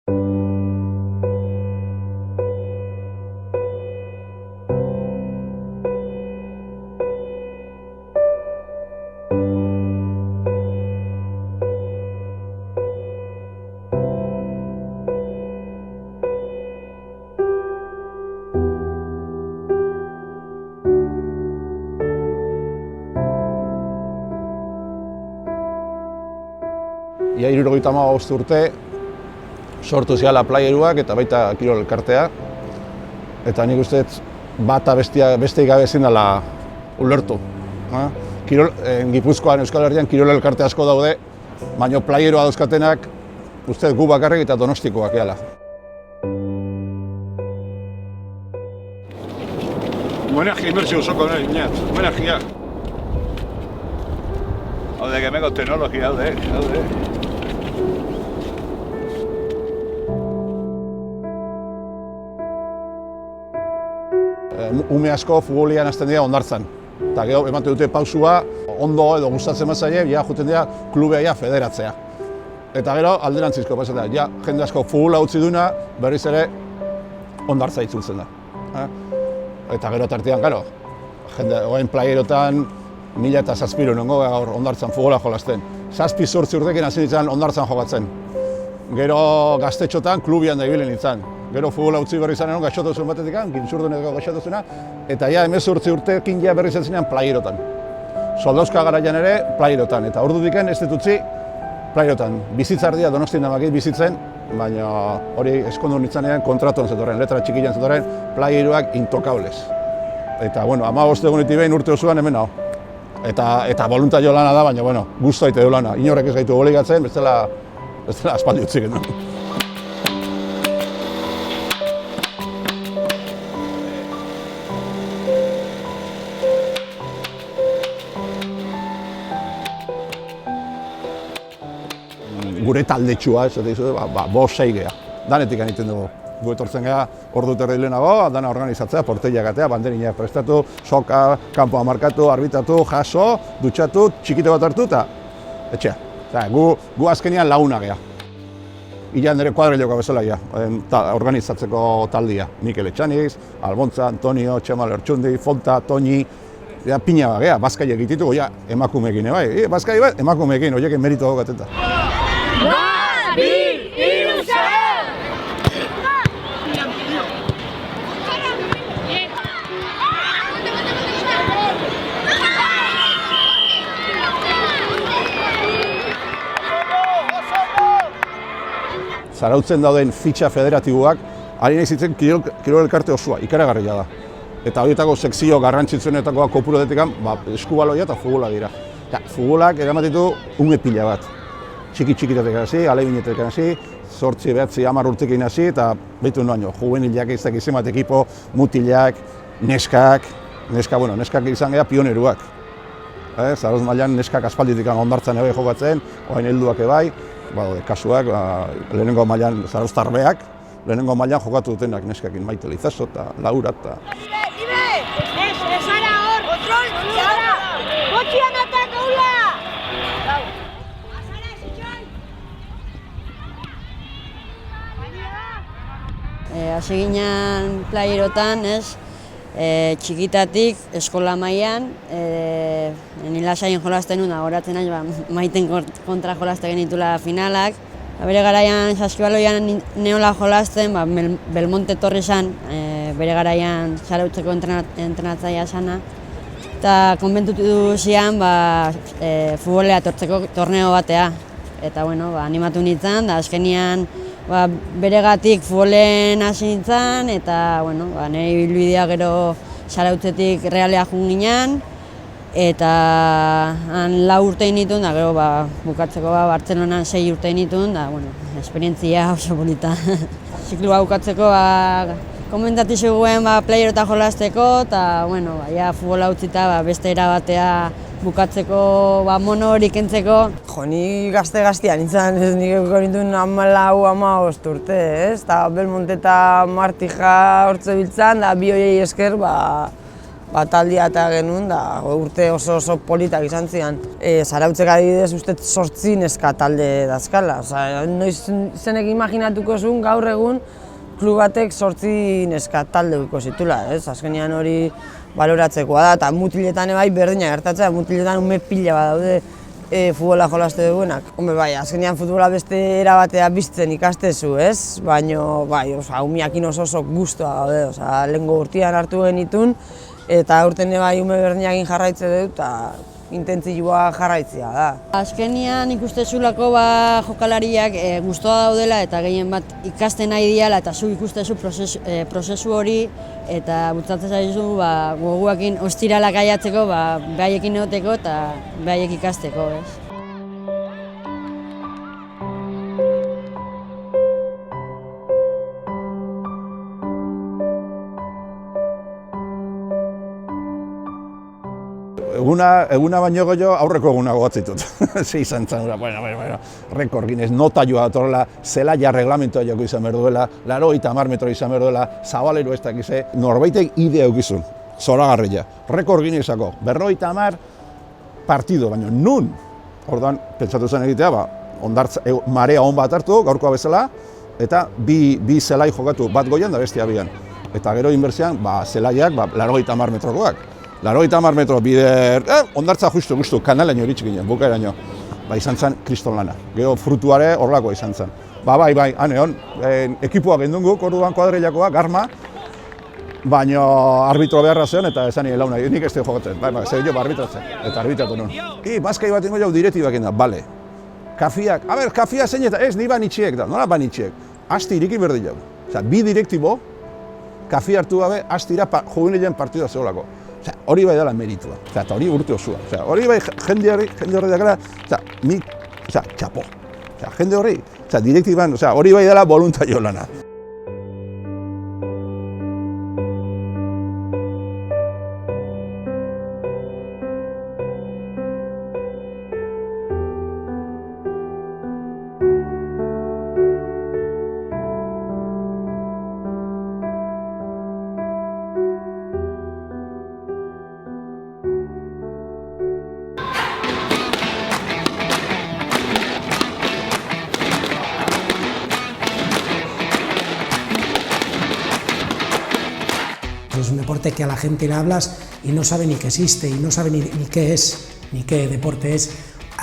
Ia 75 urte sortu ziala playeruak eta baita kirol elkartea. Eta nik uste bata besteik gabe ezin dela ulertu. Gipuzkoan, Euskal Herrian kirol elkarte asko daude, baina playerua dauzkatenak uste gu bakarrik eta Donostikoak eala. Homenaje inmertsio osoko nahi, Iñat. Homenajea. Haude, gemeko teknologia, haude. Ume asko futbolian hasten dira Hondartzan. Eta gero ematen dute pausua, ondo edo gustatzen bazaie, ja joaten dira klubea federatzea. Eta gero alderantzizko pasatzen da, jende asko futbola utzi duna, berriz ere Hondartza itzultzen da. Eta gero tartean, gero, jende oain playerotan 1007 nengo gaur Hondartzan futbola jolasten. 7-8 urtekin hasi nintzen Hondartzan jokatzen. Gero gaztetxotan klubian da ibilen nintzen. Gero futbola utzi berri zanen gaixotasun batetik, gintxurduneko gaixotasuna, eta ja 18 urtekin ja berri zenean playerotan. Soldauzka garaian ere playerotan, eta ordutik ez dut utzi playerotan. Bizitzardia Donostien damakit bizitzen, baina hori eskondu nintzanean kontratuan zetorren, letra txikian zetorren, playeruak intokables. Eta, 15 egunetik behin urte osoan hemen hau. Eta voluntario lana da, baina, gustu aite du lana. Inorrek ez gaitu obligatzen, bestela aspaldi utzi genuen. Gure taldetxua, bost 6 geha. Danetik egiten dugu. Gu etortzen geha, ordu terdi lehenago, dana organizatzea, porteia gatea, banderinak prestatu, soka, kanpoa markatu, arbitratu, jaso, dutxatu, txikite bat hartu eta etxea. Gu azkenean launa geha. Ilan ere kuadriloka bezala geha, organizatzeko taldia. Mikel Etxaniz, Albontza, Antonio, Txema Lertxundi, Fonta, Toñi, pina geha, bazkai egititugu, emakumeekin, bazkai bat, emakumeekin, horiek merito daukateta. Zarautzen dauden fitxa federatiboak, ari nahi zitzen kirol elkarte osoa, ikaragarria da. Eta horietako sekzio garrantzitsuenetakoa kopurotetik eskubaloia eta futbola dira. Futbolak eramatitu unge pila bat. Txiki-txikitatek hasi, alebinetek hasi, 8, 9, 10 urtekin hasi, eta behitu noaino, juvenilak izan bat ekipo, mutilak, neskak izan gara pioneruak. Zarauz mailan neskak aspalditik Hondartzan ebe jokatzen, orain helduak ebai, kasuak, lehenengo mailan zarauztarbeak, lehenengo mailan jokatu dutenak neskakin, Maite Lizaso eta Laura eta... Hasi ginen playerotan, txikitatik, eskola mailan, nila saien jolasten nuen, horatzen nahi, Maiten kontra jolasten genitula finalak. Bere garaian, saskibaloian neola jolasten, Belmonte Torresan, bere garaian Zarautzeko entrenatzailea sana. Eta konbentutu zian, futbolea tortzeko torneo batea. Eta, animatu nintzen, da azkenian, beregatik futbolen hasi nintzen, eta nire ibilbidea gero Zarautzetik Realea joan ginen, eta han 4 urte nituen, da gero bukatzeko Bartzelonan 6 urte nituen, da esperientzia oso polita. Ziklua bukatzeko komentatu zegoen playerota jolasteko, eta futbola utzita beste era batea bukatzeko mono hori kentzeko. Ni gazte-gaztean nintzen, nik egorintuen 14-15 urte, eta Belmonte eta Martija hortze biltzen, da bi horiei esker bataldia eta genuen, da urte oso politak izan zian. Zarautzek adibidez uste 8 neska talde dazkala. Noiz zenek imaginatuko zuen gaur egun klub batek 8 neska talde duko zitula, ez? Azkenean hori baloratzekoa da, eta mutiletan bai berdina gertatzea, mutiletan ume pila bat daude futbola jolaste duenak. Hombre, bai, azkenean futbola beste erabatea biztzen ikastezu, ez? Baina, bai, umiakin oso guztua gaude, lehengo urtean hartu genitun, eta aurten bai ume berdinakin jarraitze dut, eta intentzioa jarraitzea da. Azkenean ikustezulako jokalariak gustoa daudela eta gehien bat ikasten nahi diala eta zu ikustezu prozesu hori eta bultzatzen zaizu goguakin ostiralak aiatzeko behaiekin egoteko eta behaiek ikasteko, ez? Eguna baino gehiago aurreko eguna gogatzitut. Ze izan zen, bueno, rekord Guinness, nota joa datorrela, zelaia reglamentoa joko izan behar duela, 80 metro izan behar duela, zabalero ez dakize, norbaitek idea eukizun, zoragarria. Rekord Guinnessako, 50 partido, baina nun? Orduan, pentsatu zen egitea, marea on bat hartu, gaurkoa bezala, eta bi zelai jokatu, bat goian da bestia bian. Eta gero inbertzean, zelaiak 80 metrokoak. 80 metro bider, ondartza justu, kanalaino iritsi ginen, bukaeraino. Izan zen kriston lana. Gero frutuare horrelakoa izan zen. Bai, haneon, ekipoa gendun guk, orduan kuadrilakoa, Garma, baina arbitro beharra zen eta esan nire launa, nik ez da jokatzen, zer jo arbitratzen, eta arbitratu nun. Bazkai bat ingo jau direktibak da, bale. Kafiak, kafia zein eta ez, ni banitxiek da, nola banitxiek? Asti iriki berdi jau. Bi direktibo, kafia hartu gabe, astira juvenilen partidua zeolako. Hori bai dela meritua, eta hori urte osua. Hori bai jende horri dakara, nik, txapo. Jende horri, direktiban, hori bai dela voluntario lana. Es un deporte que a la gente le hablas y no sabe ni que existe, y no sabe ni qué es, ni qué deporte es.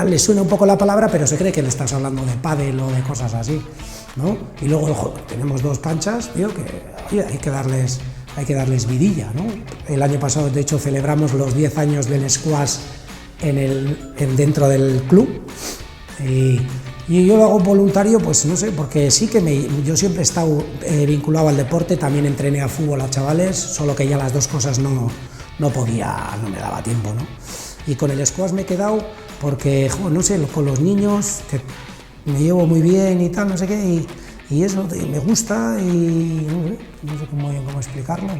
Le suena un poco la palabra, pero se cree que le estás hablando de pádel o de cosas así, ¿no? Y luego, ojo, tenemos 2 canchas, tío, que oye, hay que darles vidilla, ¿no? El año pasado, de hecho, celebramos los 10 años del squash dentro del club. Y yo lo hago voluntario, pues no sé, porque sí que yo siempre he estado vinculado al deporte, también entrené a fútbol a chavales, solo que ya las 2 cosas no me daba tiempo, ¿no? Y con el squash me he quedado porque, no sé, con los niños, que me llevo muy bien y tal, no sé qué, y eso me gusta y no sé cómo explicarlo,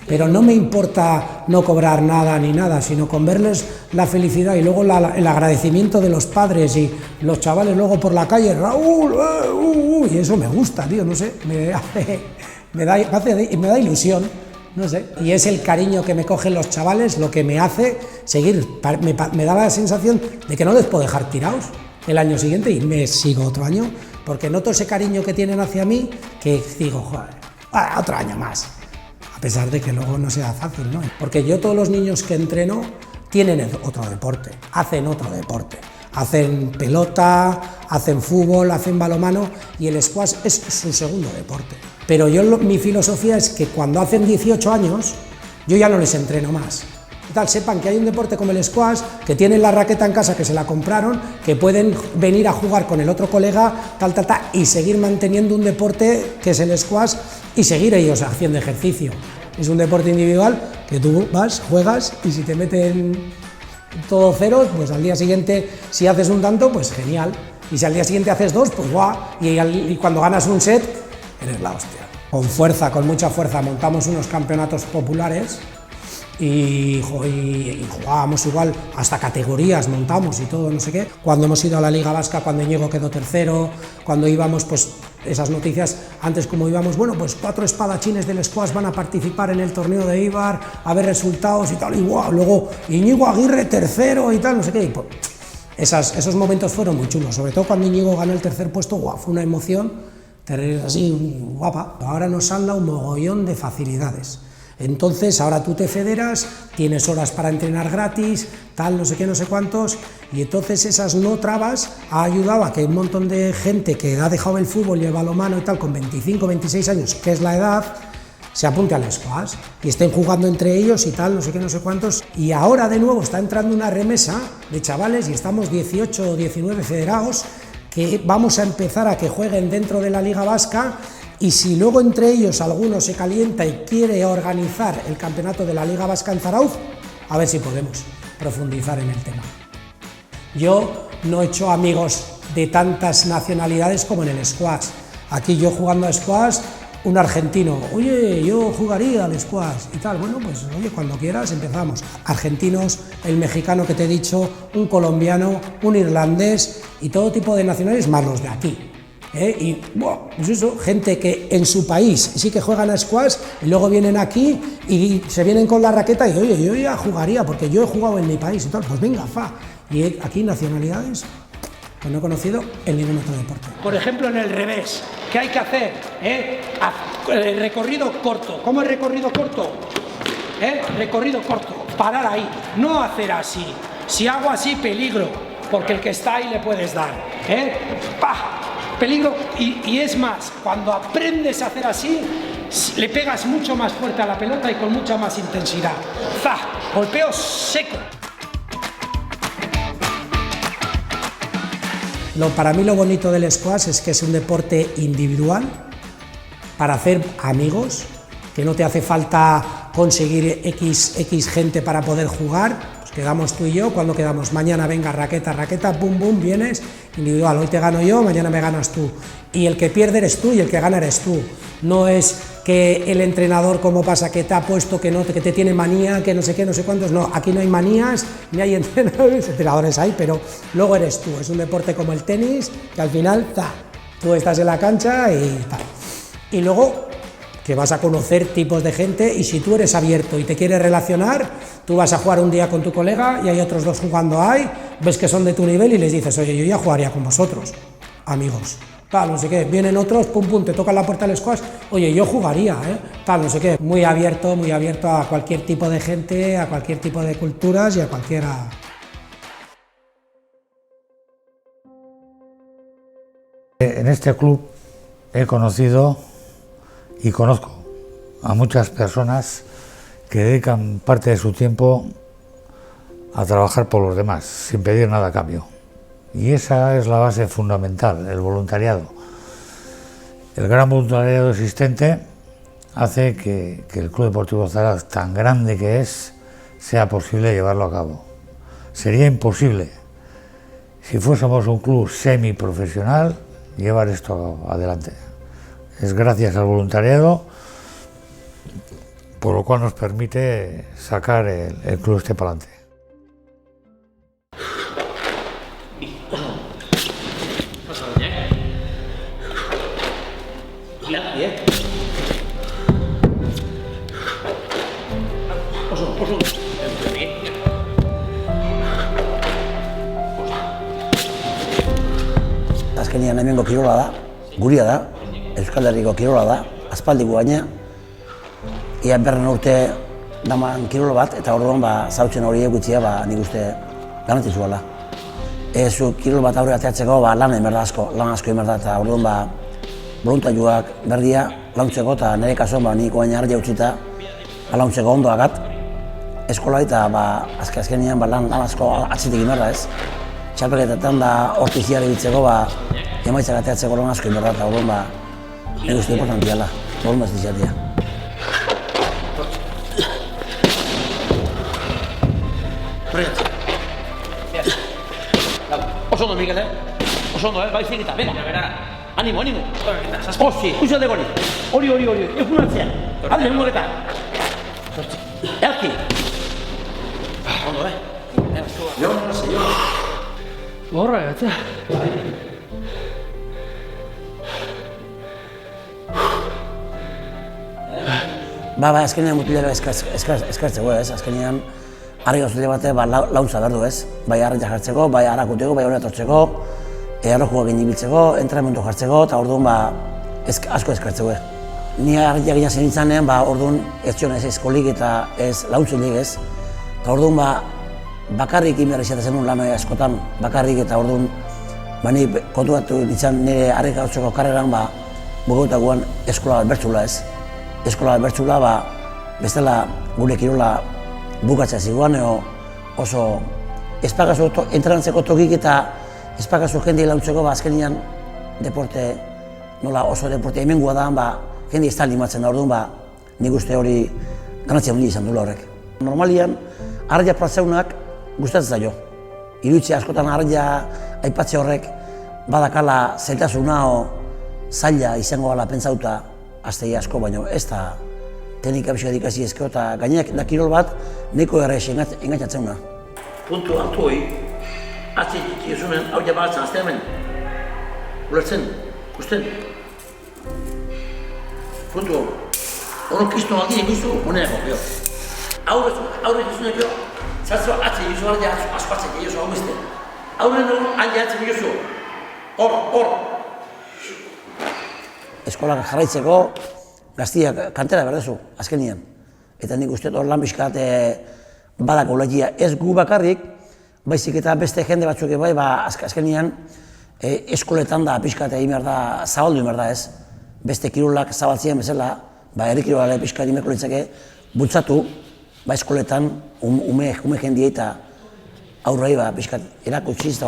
pero no me importa no cobrar nada ni nada, sino con verles la felicidad y luego el agradecimiento de los padres y los chavales luego por la calle, Raúl, y eso me gusta, tío, no sé, me da ilusión, no sé, y es el cariño que me cogen los chavales lo que me hace seguir, me da la sensación de que no les puedo dejar tirados el año siguiente y me sigo otro año, porque noto ese cariño que tienen hacia mí, que digo, joder, otro año más. A pesar de que luego no sea fácil, ¿no? Porque yo todos los niños que entreno tienen otro deporte, hacen otro deporte. Hacen pelota, hacen fútbol, hacen balonmano y el squash es su segundo deporte. Pero mi filosofía es que cuando hacen 18 años, yo ya no les entreno más. Sepan que hay un deporte como el squash, que tienen la raqueta en casa, que se la compraron, que pueden venir a jugar con el otro colega, y seguir manteniendo un deporte que es el squash y seguir ellos haciendo ejercicio. Es un deporte individual que tú vas, juegas y si te meten todo cero, pues al día siguiente si haces un tanto, pues genial. Y si al día siguiente haces 2, pues guau. Y cuando ganas un set, eres la hostia. Con fuerza, con mucha fuerza, montamos unos campeonatos populares y jugábamos igual, hasta categorías montamos y todo, no sé qué. Cuando hemos ido a la Liga Vasca, cuando Ñigo quedó tercero, cuando íbamos, pues esas noticias, antes como íbamos, bueno, pues 4 espadachines del squash van a participar en el torneo de Eibar, a ver resultados y tal, y guau, luego Íñigo Aguirre tercero y tal, no sé qué, y pues, esos momentos fueron muy chulos, sobre todo cuando Íñigo ganó el tercer puesto, guau, fue una emoción terrible, así, guapa. Ahora nos han dado un mogollón de facilidades. Entonces, ahora tú te federas, tienes horas para entrenar gratis, tal, no sé qué, no sé cuántos, y entonces esas no trabas ha ayudado a que un montón de gente que ha dejado el fútbol y el balonmano y tal, con 25, 26 años, que es la edad, se apunte al squash y estén jugando entre ellos y tal, no sé qué, no sé cuántos. Y ahora de nuevo está entrando una remesa de chavales y estamos 18 o 19 federados que vamos a empezar a que jueguen dentro de la Liga Vasca. Y si luego entre ellos alguno se calienta y quiere organizar el campeonato de la Liga Vasca en Zarauz, a ver si podemos profundizar en el tema. Yo no he hecho amigos de tantas nacionalidades como en el squash. Aquí yo jugando a squash, un argentino, oye, yo jugaría al squash y tal, bueno, pues oye, cuando quieras empezamos. Argentinos, el mexicano que te he dicho, un colombiano, un irlandés y todo tipo de nacionalidades, más los de aquí. Y bueno, pues eso, gente que en su país sí que juegan a squash y luego vienen aquí y se vienen con la raqueta y oye, yo ya jugaría porque yo he jugado en mi país y tal, pues venga, fa. Y aquí nacionalidades que no he conocido en ningún otro deporte. Por ejemplo, en el revés, ¿qué hay que hacer? El recorrido corto. ¿Cómo es recorrido corto? Recorrido corto, parar ahí, no hacer así. Si hago así, peligro, porque el que está ahí le puedes dar. ¡Pah! Peligro, y es más, cuando aprendes a hacer así, le pegas mucho más fuerte a la pelota y con mucha más intensidad. ¡Za! Golpeo seco. Para mí lo bonito del squash es que es un deporte individual para hacer amigos, que no te hace falta conseguir X gente para poder jugar. Quedamos tú y yo, cuando quedamos, mañana venga, raqueta, pum, pum, vienes, individual, hoy te gano yo, mañana me ganas tú. Y el que pierde eres tú y el que gana eres tú. No es que el entrenador, como pasa, que te ha puesto, que te tiene manía, que no sé qué, no sé cuántos, no, aquí no hay manías, ni hay entrenadores hay, pero luego eres tú. Es un deporte como el tenis, que al final, tú estás en la cancha y tal. Y luego que vas a conocer tipos de gente y si tú eres abierto y te quieres relacionar, tú vas a jugar un día con tu colega y hay otros dos jugando ahí, ves que son de tu nivel y les dices, oye, yo ya jugaría con vosotros, amigos, tal, no sé qué, vienen otros, pum, pum, te tocan la puerta del squash, oye, yo jugaría, tal, no sé qué, muy abierto a cualquier tipo de gente, a cualquier tipo de culturas y a cualquiera. En este club he conocido y conozco a muchas personas que dedican parte de su tiempo a trabajar por los demás, sin pedir nada a cambio. Y esa es la base fundamental, el voluntariado. El gran voluntariado existente hace que el Club Deportivo Zarauz, tan grande que es, sea posible llevarlo a cabo. Sería imposible, si fuésemos un club semiprofesional, llevar esto adelante. Es gracias al voluntariado, por lo cual nos permite sacar el club este para adelante. Azkenean hemengo kirola da, guria da, Euskal Herriko kirola da, aspaldiko gaina. Ia 40 urte daman kirolo bat, eta orduan zautzen hori egutzia nik uste garrantzitsua. Zu kirol bat aurre ateatzeko lan asko emerda, eta orduan voluntariuak berdia launtzeko, eta nire kasuan nik oain argi utzita launtzeko ondo agat. Eskola eta azkenean lan asko atzitik emerda ez. Txapelketetan da hortiziare bitzeko emaitzak ateatzeko lan asko emerda, eta orduan nik uste importantiala, orduan ez dizatia. Oso ondo, Mikel, oso ondo, baizik eta, venga, animo, Osi, uxo de gori, hori, egun atzean, alde mengoretan. Elki. Ondo, Jo. Borra, gatzea. azkenean mutilero eskertzeko ez, azkenean harri gauzile bate launtza behar du ez, bai harriak jartzeko, bai harakuteko, bai honetan tortzeko, errojua egin ibiltzeko, entrenamendu jartzeko, eta orduan asko eskertzeko. Ni harriak egin zen nintzanean, orduan ez zion ez eskolik eta ez launtzilik ez, eta orduan bakarrik inberri izaten zenun lan askotan, bakarrik eta orduan ni kontuatu nintzen nire harri gautzeko karreran bugautakoan eskola bat bertzula ez. Eskola bat bertzula, bestela gure kirola bukatzea ziguan, oso espagazu entrenantzeko tokik eta espagazu jende launtzeko, azkenean deporte, nola oso deporte hemengua da, jende ez da limatzen da orduan, nik uste hori ganatzea hundi izan duela horrek. Normalian, harria pratzeunak gustatzen zaio. Iruditzea askotan harria aipatze horrek badakala zailtasuna o zaila izango gala pentsauta aztegi asko, baina ez da teknika bizkat ikasi ezkeo eta gainak da kirol bat neko errez engaitzatzen. Puntu altu hori, atzi txikizunen hau jabaratzen azte hemen. Ulertzen, ikusten. Puntu hori kistu aldien guztu, honenako, gero. Aurre kizunek jo, zatzua atzi gizu alde aspatzen gehiago hau beste. Aurre dugu alde atzen gizu, hor. Eskolak jarraitzeko gaztiak kantera berdezu, azkenian. Eta nik uste hor lan bizkat badako ulatia ez gu bakarrik, baizik eta beste jende batzuk bai, azkenian eskoletan da pixkat egin behar da, zabaldu behar da ez. Beste kirolak zabaltzien bezala, herri kirolare pixkat egin beharko litzake bultzatu, eskoletan ume jendie eta aurrei pixkat erakutsiz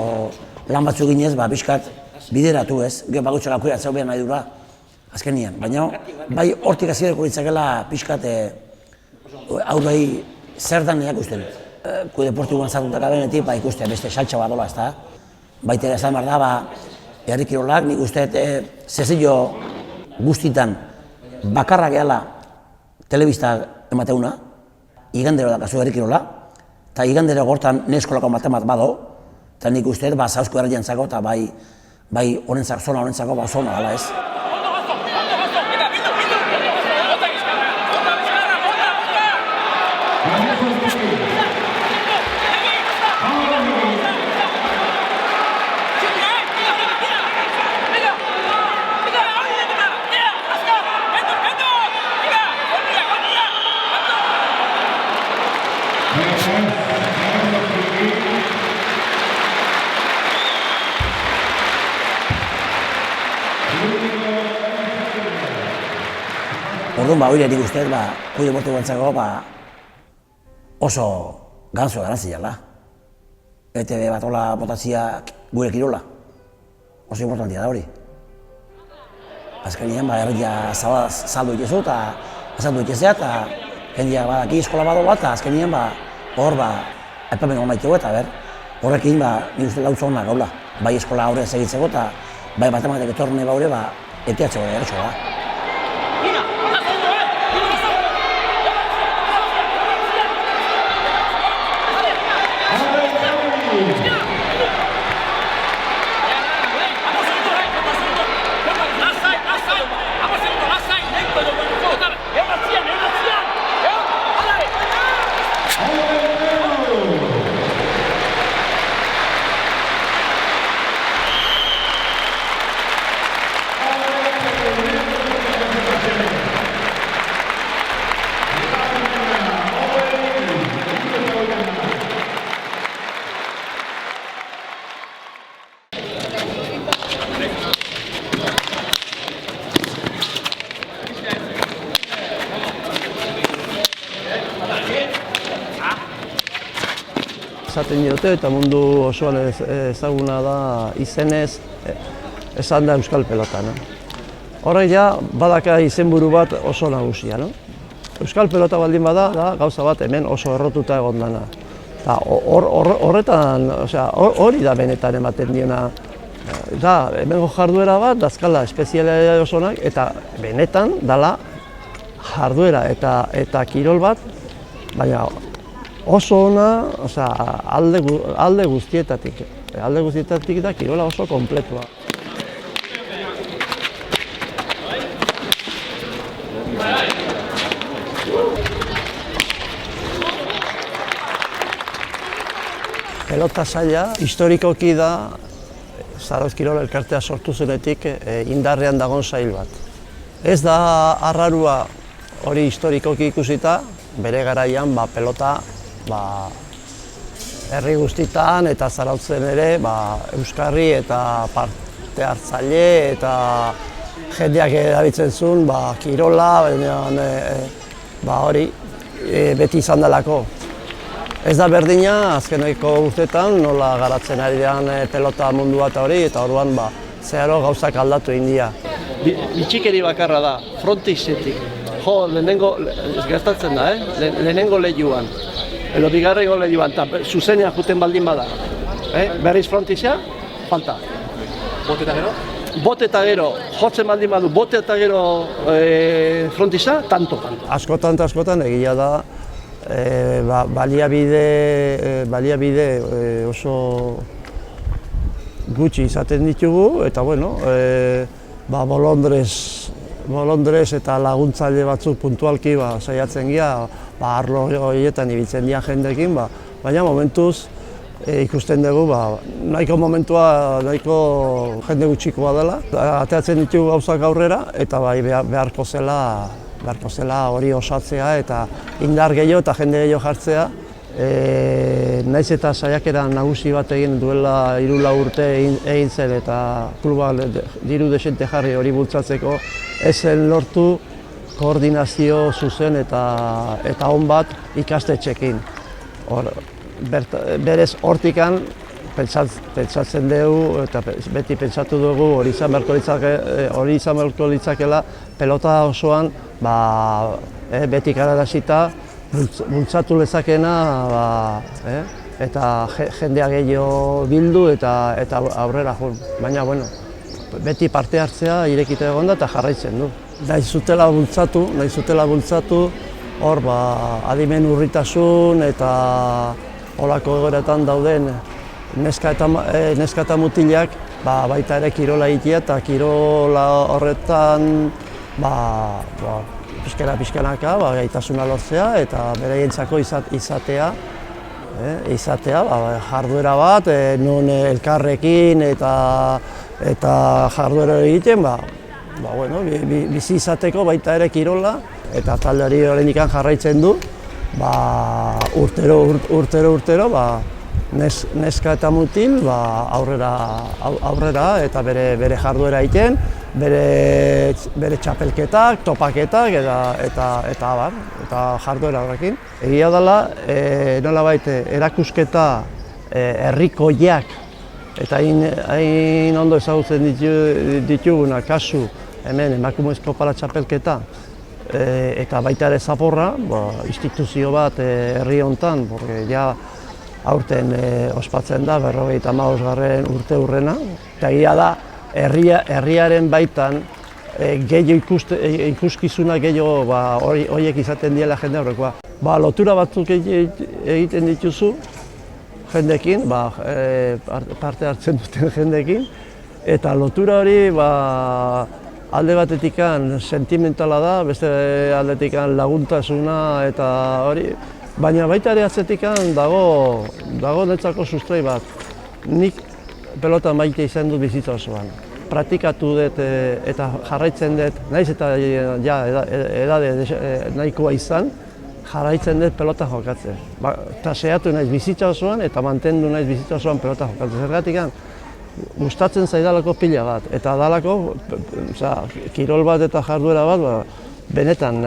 lan batzuk ginez, pixkat bideratu ez, gero bakutxak akuratzea behar nahi dura. Azkenian, baina bai hortik azireko litzakela pixkat aurrei zer dan erakusten. Ku deportikoan zartutak abenetik, ikuste beste saltxa bat dola, ez da. Baitera esan behar da, herri kirolak, nik uste zezio guztitan bakarra gehala telebista emateuna, igandero dakazu herri kirola, eta igandero gortan neskolako matemat bado, eta nik uste zauzko herriantzako eta bai honentzako, zona honentzako, zona dala ez. Orduan, hori nik uste, ku deportiko bantzako oso gantzua garantzia dela. ETV bat hola botatzia gure kirola. Oso importantia da hori. Azkenean, herria saldu itezu eta azaldu itezea eta jendeak badaki eskola badola eta azkenean hor aipamen hona itego eta horrekin nik uste lautza honak gaula. Bai eskola horre segitzeko eta bai matematik etorne baure eteatzeko erotxo da. Esaten diote eta mundu osoan ezaguna da izenez esan da euskal pelota. Horrek ja badaka izenburu bat oso nagusia. Euskal pelota baldin bada da gauza bat hemen oso errotuta egon dana. Horretan, hori da benetan ematen diena. Hemengo jarduera bat dazkala espezialia osonak eta benetan dala jarduera eta kirol bat, baina oso ona, alde guztietatik. Alde guztietatik da kirola oso kompletua. pelota saila historikoki da Zarautz Kirol Elkartea sortu zenetik indarrean dagoen sail bat. Ez da arrarua hori historikoki ikusita, bere garaian pelota herri guztitan eta Zarautzen ere euskarri eta parte hartzaile eta jendeak erabiltzen zuen kirola, hori beti izan delako. Ez da berdina, azkeneko urteetan nola garatzen ari den pelota mundua eta hori, eta orduan zeharo gauzak aldatu egin dira. Bitxikeri bakarra da, frontisetik. Lehenengo, gertatzen da, lehenengo lehiuan. Edo bigarrengo lehiuan, eta zuzenean juten baldin bada. Berriz frontizea, falta. Bote eta gero? Bote eta gero, jotzen baldin badu, bote eta gero frontiza, tanto. Askotan eta askotan egia da, baliabide oso gutxi izaten ditugu, eta bolondrez eta laguntzaile batzuk puntualki saiatzen gira, arlo horietan ibiltzen dira jendekin, baina momentuz ikusten dugu nahiko momentua nahiko jende gutxikoa dela. Ateratzen ditugu gauzak aurrera eta beharko zela hori osatzea eta indar gehiago eta jende gehiago jartzea. Naiz eta saiakera nagusi bat egin duela 3-4 urte egin zen eta kluba diru desente jarri hori bultzatzeko ez zen lortu koordinazio zuzen eta on bat ikastetxeekin. Berez hortikan pentsatzen dugu eta beti pentsatu dugu hori izan beharko litzakeela pelota osoan beti kararazita bultzatu lezakena eta jendea gehiago bildu eta aurrera joan. Baina beti parte hartzea irekita egon da eta jarraitzen du. Nahi zutela bultzatu, hor adimen urritasun eta holako egoeretan dauden neska eta mutilak baita ere kirola egitea eta kirola horretan pixkanaka gaitasuna lortzea eta beraientzako izatea jarduera bat, non elkarrekin eta jarduera egiten, bizi izateko baita ere kirola eta taldeari oraindik jarraitzen du, urtero neska eta mutil aurrera eta bere jarduera egiten, bere txapelketak, topaketak eta jarduera horrekin. Egia dela, nolabait erakusketa herrikoiak eta hain ondo ezagutzen dituguna kasu hemen emakumezko para txapelketa eta baita ere Zaporra, instituzio bat herri honetan, aurten ospatzen da 55. urte hurrena. Eta egia da, herriaren baitan ikuskizuna gehiago horiek izaten diela jende horrekoa. Lotura batzuk egiten dituzu jendekin, parte hartzen duten jendekin, eta lotura hori alde batetikan sentimentala da, beste aldetikan laguntasuna eta hori, baina baita ere atzetikan dago netzako sustrai bat. Nik pelota maite izan dut bizitza osoan. Praktikatu dut eta jarraitzen dut, naiz eta edade nahikoa izan, jarraitzen dut pelota jokatzen. Eta saiatu naiz bizitza osoan eta mantendu naiz bizitza osoan pelota jokatzen. Zergatikan, gustatzen zaidalako pila bat, eta dalako kirol bat eta jarduera bat, benetan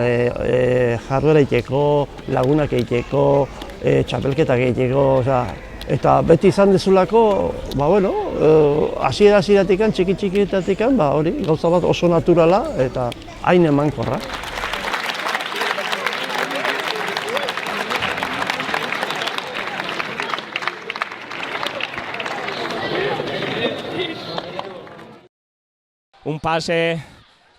jarduera egiteko, lagunak egiteko, txapelketak egiteko, eta beti izan dezulako, hasiera-hasieratik, txiki-txikietatik, hori gauza bat oso naturala eta hain emankorra. Un pase,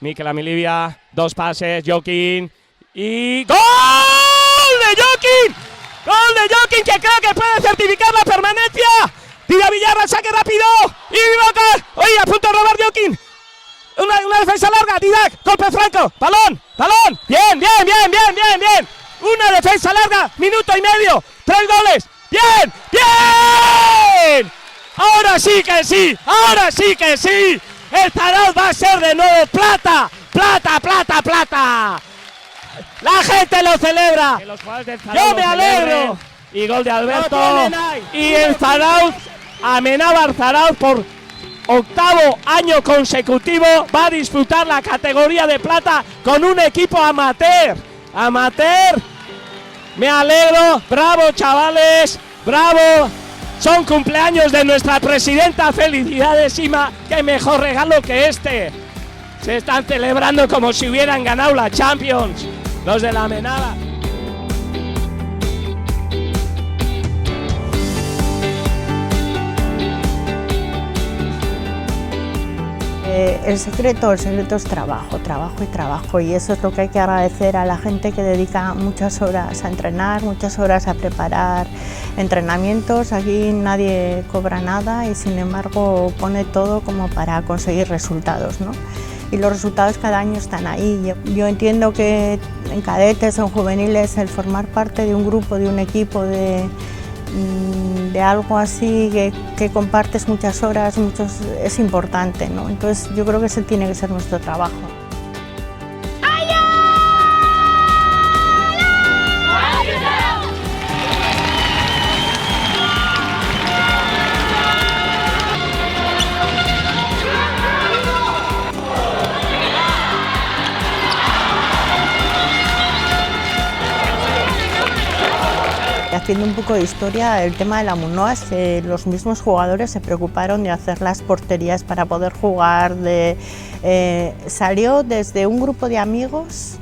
Mikel Amilibia, 2 pases, Jokin y ¡gol de Jokin! ¡Gol de Jokin que creo que puede certificar la permanencia! Tira Villarra, saque rápido y Vivaca. Oye, a punto de robar Jokin. Una defensa larga, Didac, golpe franco, balón. Bien. Una defensa larga, minuto y medio, 3 goles. ¡Bien! ¡Bien! ¡Ahora sí que sí! ¡Ahora sí que sí! El Zarautz va a ser de nuevo plata. ¡Plata, plata, plata! La gente lo celebra. Yo me alegro. Y gol de Alberto. Y el Zarautz, Amenábar Zarautz, por octavo año consecutivo va a disputar la categoría de plata con un equipo amateur. Amateur. Me alegro. Bravo, chavales. Bravo. Son cumpleaños de nuestra presidenta. Felicidades, Ima. Qué mejor regalo que este. Se están celebrando como si hubieran ganado la Champions. Los de la Amenábar. El secreto es trabajo, trabajo y trabajo, y eso es lo que hay que agradecer a la gente que dedica muchas horas a entrenar, muchas horas a preparar entrenamientos. Aquí nadie cobra nada y sin embargo pone todo como para conseguir resultados, ¿no? Y los resultados cada año están ahí. Yo entiendo que en cadetes o en juveniles el formar parte de un grupo, de un equipo, de algo así que compartes muchas horas, es importante, ¿no? Entonces yo creo que ese tiene que ser nuestro trabajo. Haciendo un poco de historia, el tema de la Munoas, los mismos jugadores se preocuparon de hacer las porterías para poder jugar. Salió desde un grupo de amigos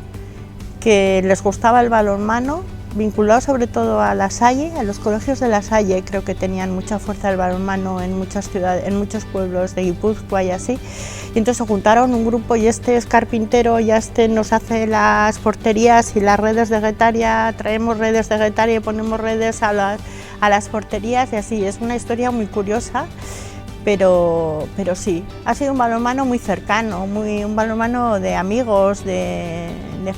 que les gustaba el balonmano, vinculado sobre todo a La Salle, a los colegios de La Salle. Creo que tenían mucha fuerza el balonmano en muchas ciudades, en muchos pueblos de Guipúzcoa y así. Y entonces se juntaron un grupo, y este es carpintero, y este nos hace las porterías y las redes de Guetaria, traemos redes de Guetaria y ponemos redes a las porterías, y así. Es una historia muy curiosa, pero sí, ha sido un balonmano muy cercano, un balonmano de amigos, de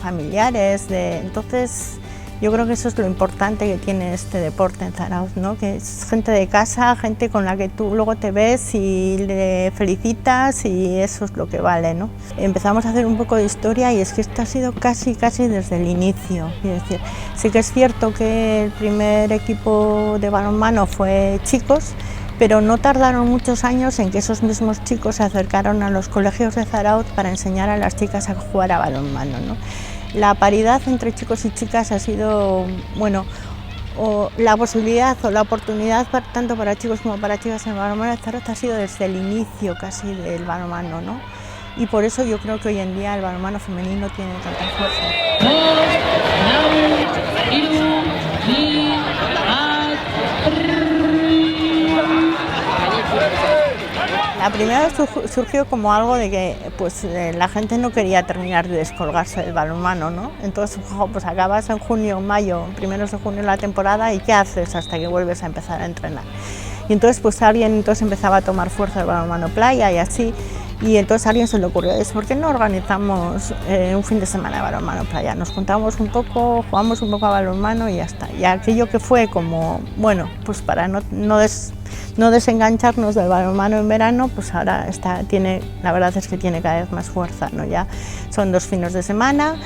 familiares, entonces yo creo que eso es lo importante que tiene este deporte en Zarautz, ¿no? Que es gente de casa, gente con la que tú luego te ves y le felicitas, y eso es lo que vale, ¿no? Empezamos a hacer un poco de historia, y es que esto ha sido casi desde el inicio. Es decir, sí que es cierto que el primer equipo de balonmano fue chicos, pero no tardaron muchos años en que esos mismos chicos se acercaron a los colegios de Zarautz para enseñar a las chicas a jugar a balonmano, ¿no? La paridad entre chicos y chicas ha sido, bueno, la posibilidad o la oportunidad tanto para chicos como para chicas en el balonmano de Zarautz ha sido desde el inicio casi del balonmano, ¿no? Y por eso yo creo que hoy en día el balonmano femenino tiene tanta fuerza. La primera surgió como algo de que la gente no quería terminar de descolgarse del balonmano, ¿no? Entonces, pues acabas en junio, mayo, primeros de junio la temporada, y ¿qué haces hasta que vuelves a empezar a entrenar? Y entonces pues alguien empezaba a tomar fuerza el balonmano playa y así, y entonces a alguien se le ocurrió, ¿por qué no organizamos un fin de semana de balonmano playa? Nos juntamos un poco, jugamos un poco a balonmano y ya está. Y aquello que fue como, bueno, pues para no desengancharnos del balonmano en verano, pues ahora la verdad es que tiene cada vez más fuerza, ¿no? Ya son 2 fines de semana,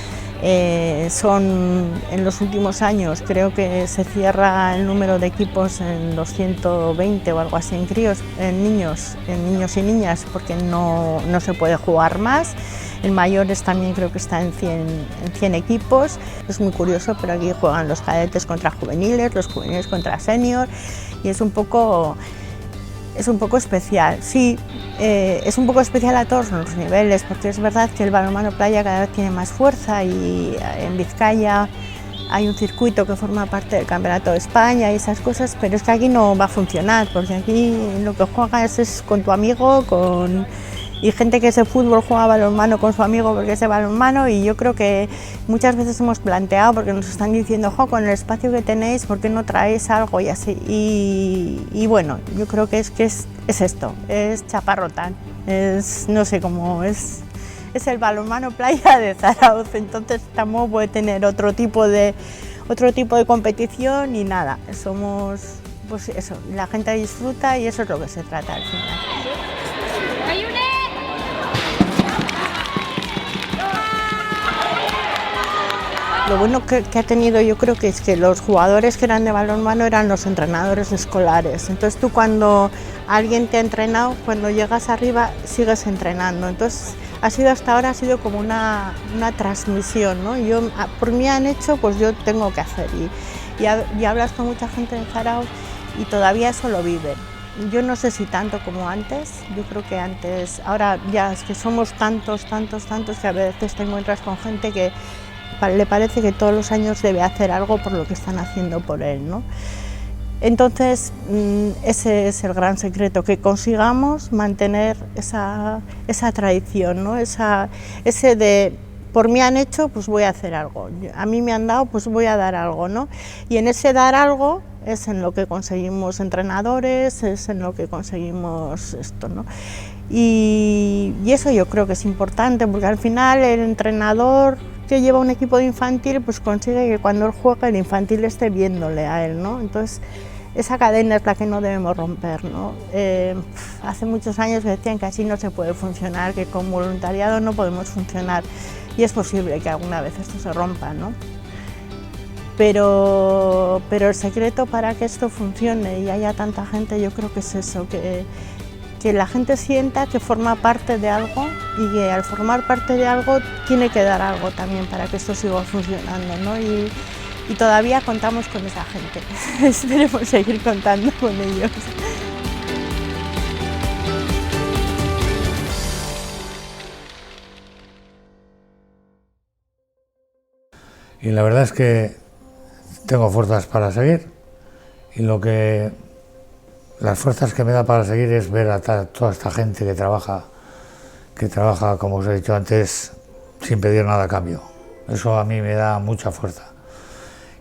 en los últimos años creo que se cierra el número de equipos en los 120 o algo así en críos, en niños y niñas, porque no se puede jugar más. En mayores también creo que está en 100 equipos. Es muy curioso, pero aquí juegan los cadetes contra juveniles, los juveniles contra senior, y es un poco especial. Sí, es un poco especial a todos los niveles, porque es verdad que el balonmano playa cada vez tiene más fuerza, y en Vizcaya hay un circuito que forma parte del Campeonato de España y esas cosas, pero es que aquí no va a funcionar, porque aquí lo que juegas es con tu amigo, y gente que ese fútbol juega balonmano con su amigo porque es de balonmano, y yo creo que muchas veces hemos planteado, porque nos están diciendo, con el espacio que tenéis, ¿por qué no traéis algo? Y así, y bueno, yo creo que es esto, es chaparrotán, no sé cómo es el balonmano playa de Zarautz, entonces tampoco puede tener otro tipo de otro tipo de competición y nada, somos, pues eso, la gente disfruta y eso es lo que se trata al final. Lo bueno que ha tenido yo creo que es que los jugadores que eran de balonmano eran los entrenadores escolares. Entonces tú cuando alguien te ha entrenado, cuando llegas arriba sigues entrenando. Entonces hasta ahora ha sido como una transmisión, ¿no? Por mí han hecho, pues yo tengo que hacer. Y hablas con mucha gente de Zarautz y todavía eso lo viven. Yo no sé si tanto como antes, yo creo que antes, ahora ya es que somos tantos que a veces te encuentras con gente que le parece que todos los años debe hacer algo por lo que están haciendo por él, ¿no? Entonces, ese es el gran secreto, que consigamos mantener esa tradición, ¿no? Ese de, por mí han hecho, pues voy a hacer algo, a mí me han dado, pues voy a dar algo, ¿no? Y en ese dar algo es en lo que conseguimos entrenadores, es en lo que conseguimos esto, ¿no? Y eso yo creo que es importante, porque al final el entrenador que lleva un equipo de infantil pues consigue que cuando él juega el infantil esté viéndole a él, ¿no? Entonces esa cadena es la que no debemos romper, ¿no? Hace muchos años decían que así no se puede funcionar, que con voluntariado no podemos funcionar y es posible que alguna vez esto se rompa, ¿no? Pero el secreto para que esto funcione y haya tanta gente yo creo que es eso, que la gente sienta que forma parte de algo y que al formar parte de algo tiene que dar algo también para que esto siga funcionando, ¿no? Y todavía contamos con esa gente, esperemos seguir contando con ellos. Y la verdad es que tengo fuerzas para seguir y las fuerzas que me da para seguir es ver a toda esta gente que trabaja, como os he dicho antes, sin pedir nada a cambio. Eso a mí me da mucha fuerza.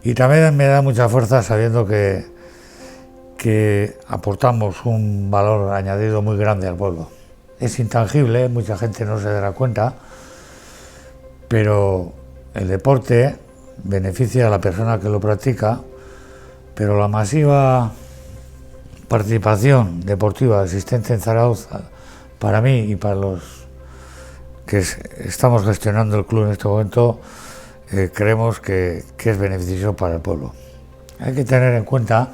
Y también me da mucha fuerza sabiendo que aportamos un valor añadido muy grande al pueblo. Es intangible, mucha gente no se dará cuenta, pero el deporte beneficia a la persona que lo practica, pero la masiva participación deportiva existente en Zarautz, para mí y para los que estamos gestionando el club en este momento, creemos que es beneficioso para el pueblo. Hay que tener en cuenta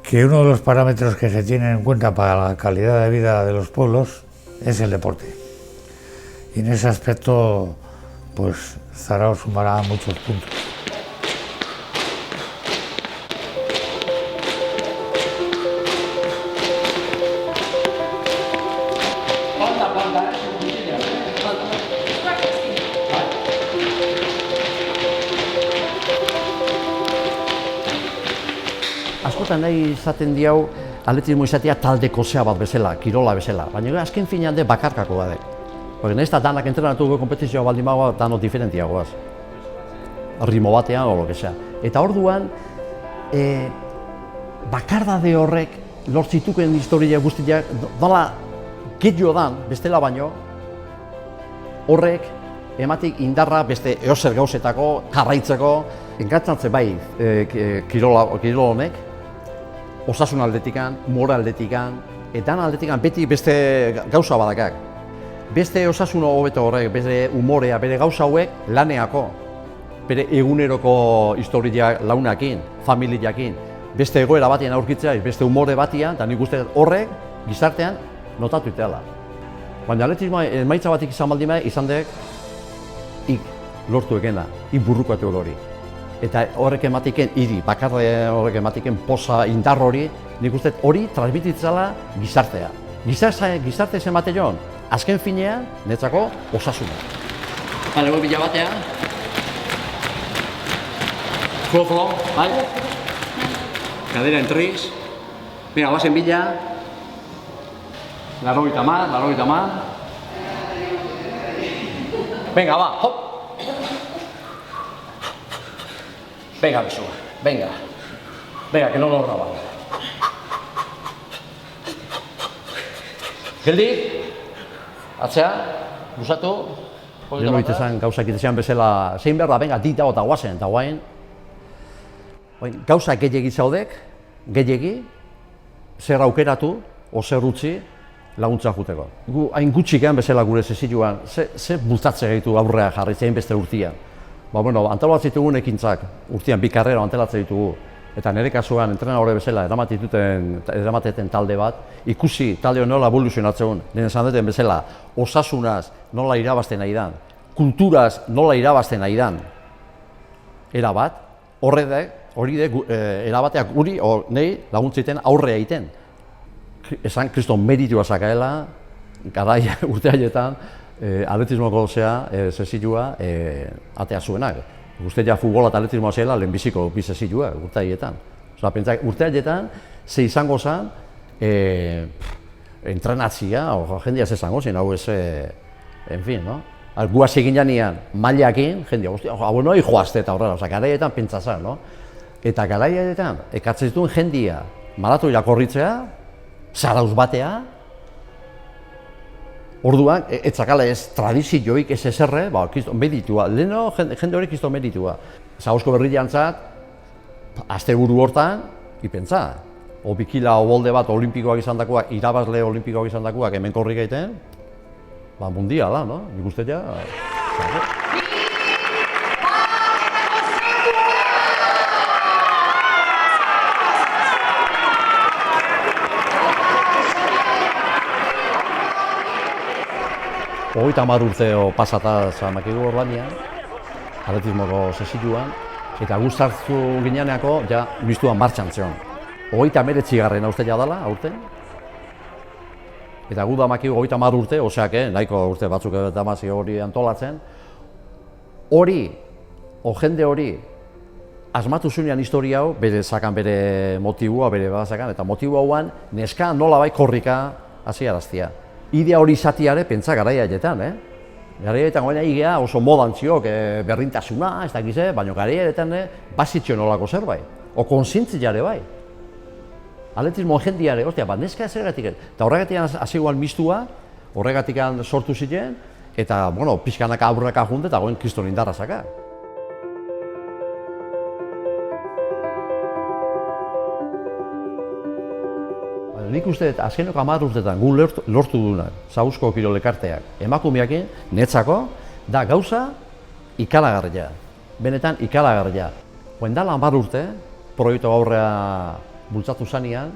que uno de los parámetros que se tienen en cuenta para la calidad de vida de los pueblos es el deporte. Y en ese aspecto, pues Zarautz sumará muchos puntos. Askotan nahi izaten diau atletismo izatea taldeko zea bat bezala, kirola bezala, baina azken finean de bakarkako da. Porque nahiz eta danak entrenatu dugu kompetizioa baldin bagoa, dano diferentiagoaz. Ritmo batean o lo que sea. Eta orduan, bakardade horrek lortzituken historia guztiak, dala gehiago dan, bestela baino, horrek ematik indarra beste eozer gauzetako, jarraitzeko, engantzatze bai kirol honek, osasun aldetikan, moral aldetikan, eta aldetikan beti beste gauza badakak. Beste osasun hobeto horrek, beste umorea, bere gauza hauek laneako, bere eguneroko historia launakin, familiakin, beste egoera batean aurkitzea, beste umore batean, eta nik uste horrek gizartean notatu itela. Baina atletismoa emaitza batik izan baldin behar, izan dek lortu egena, burrukatu hori. Eta horrek ematiken bakarre horrek ematiken posa indar hori, nik uste hori transmititzala gizartea. Gizarte zen bate joan, azken finean, netzako osasuna. Bale, goi bila batean. Flow, bai? Kadera entriz. Venga, bazen bila. 80. Venga, va, hop. Venga, Bisu, venga. Venga, que no nos roban. Geldi, atzea, luzatu. Lehen hori tezan gauzak itezean bezala zein behar da, venga, dita eta guazen, eta guain Gauza gehiegi zaudek, gehiegi, zer aukeratu, o zer utzi, laguntza juteko. Gu hain gutxik egan bezala gure sesioan, ze bultatze gaitu aurrea jarri zein beste urtean. Antolatzen ditugun ekintzak, urtean 2 karrera antolatzen ditugu, eta nire kasuan entrenadore bezala eramateten talde bat, ikusi talde nola evoluzionatzen, nire esan duten bezala, osasunaz nola irabazten nahi dan, kulturaz nola irabazten nahi dan, erabat, hori de, erabateak guri, nahi laguntziten aurrea egiten. Esan kriston meritua zakaela, garai urte haietan, atletismoko sesioa atea zuenak. Uste ja futbola eta atletismoa zela lehenbiziko bi sesioa urte haietan. Urte haietan, ze izango zen, entrenatzia, jendia ez izango zen, hau ez, en fin, no? Guaz egin janean, mailakin, jendia, hau noi joazte eta horrela, garaietan pentsazan, no? Eta garaietan, ekatzen zituen jendia maratoia korritzea, zarauz batea, orduan, etzakala ez tradizioik ez ezerre, kiston meditua, leheno jende hori kiston meditua. Zagozko berri jantzat, azte buru hortan, ipentza. Bikila obolde bat olimpikoak izan dakoak, irabazle olimpikoak izan dakoak hemen korrik egiten, mundiala, no? Nik uste ja... Hogeita 10 urte pasata zamakigu Orbainian, atletismoko sesioan, eta guztartzu gineaneko, ja, biztuan martxan zeon. 39. uste dela, aurten. Eta gu damakigu 30 urte, oseak, nahiko urte batzuk damazio hori antolatzen. Hori, jende hori, asmatu zunean historia hau, bere zakan bere motibua, bere bazakan, eta motibu hauan, neska nolabait korrika hasi araztia. Idea hori izatiare pentsa garaiaetan, Garaiaetan goena igea oso modan ziok, berrintasuna, ez dakize, baina garaiaetan bazitxo nolako zerbait, o konsientziare bai. Atletismo jendiare, ostia, neska zergatik, eta horregatik hasi guan mistua, horregatik sortu ziren, eta, pixkanaka aurreka junte eta goen kriston indarra zaka. Nik uste, azkeneko 10 urtetan gu lortu dunak, Zaguzko kirol elkarteak, emakumeakin, netzako, da gauza ikaragarria. Benetan ikaragarria. Dala 10 urte, proiektu aurrea bultzatu zanean,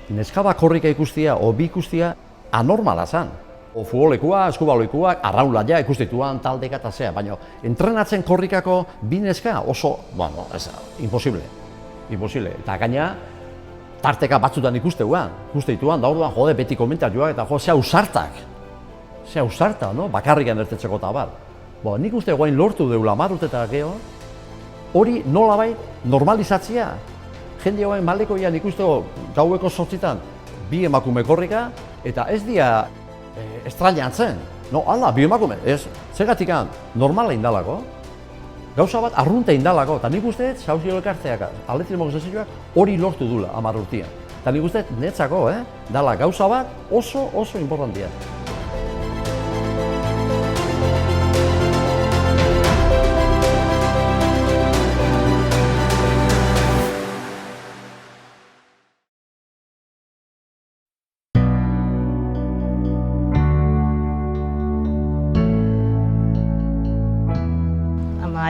neskaba korrika ikustia, bi ikustia, anormala zan. Futbolekua, eskubaloikuak, arraunlaia ikustituan, taldeka eta zea, baina entrenatzen korrikako bi neska oso, imposible. Eta gaina, tarteka batzutan ikusteituan, da orduan jode beti komentarioak eta ze ausartak. Ze ausarta, bakarrikan ertetzeko eta bar. Nik uste guain lortu deula 10 urtetan geho, hori nolabait normalizatzea. Jende guain malekoian ikusteko gaueko 8 bi emakume korrika, eta ez dia estrañatzen. Hala, bi emakume, ez, zergatikan normala indalako. Gauza bat arrunta indalako, eta nik uste Zaguzko elkarteak, atletismoko sesioak hori lortu dula 10 urtean. Eta nik uste netzako, dala gauza bat oso importantia.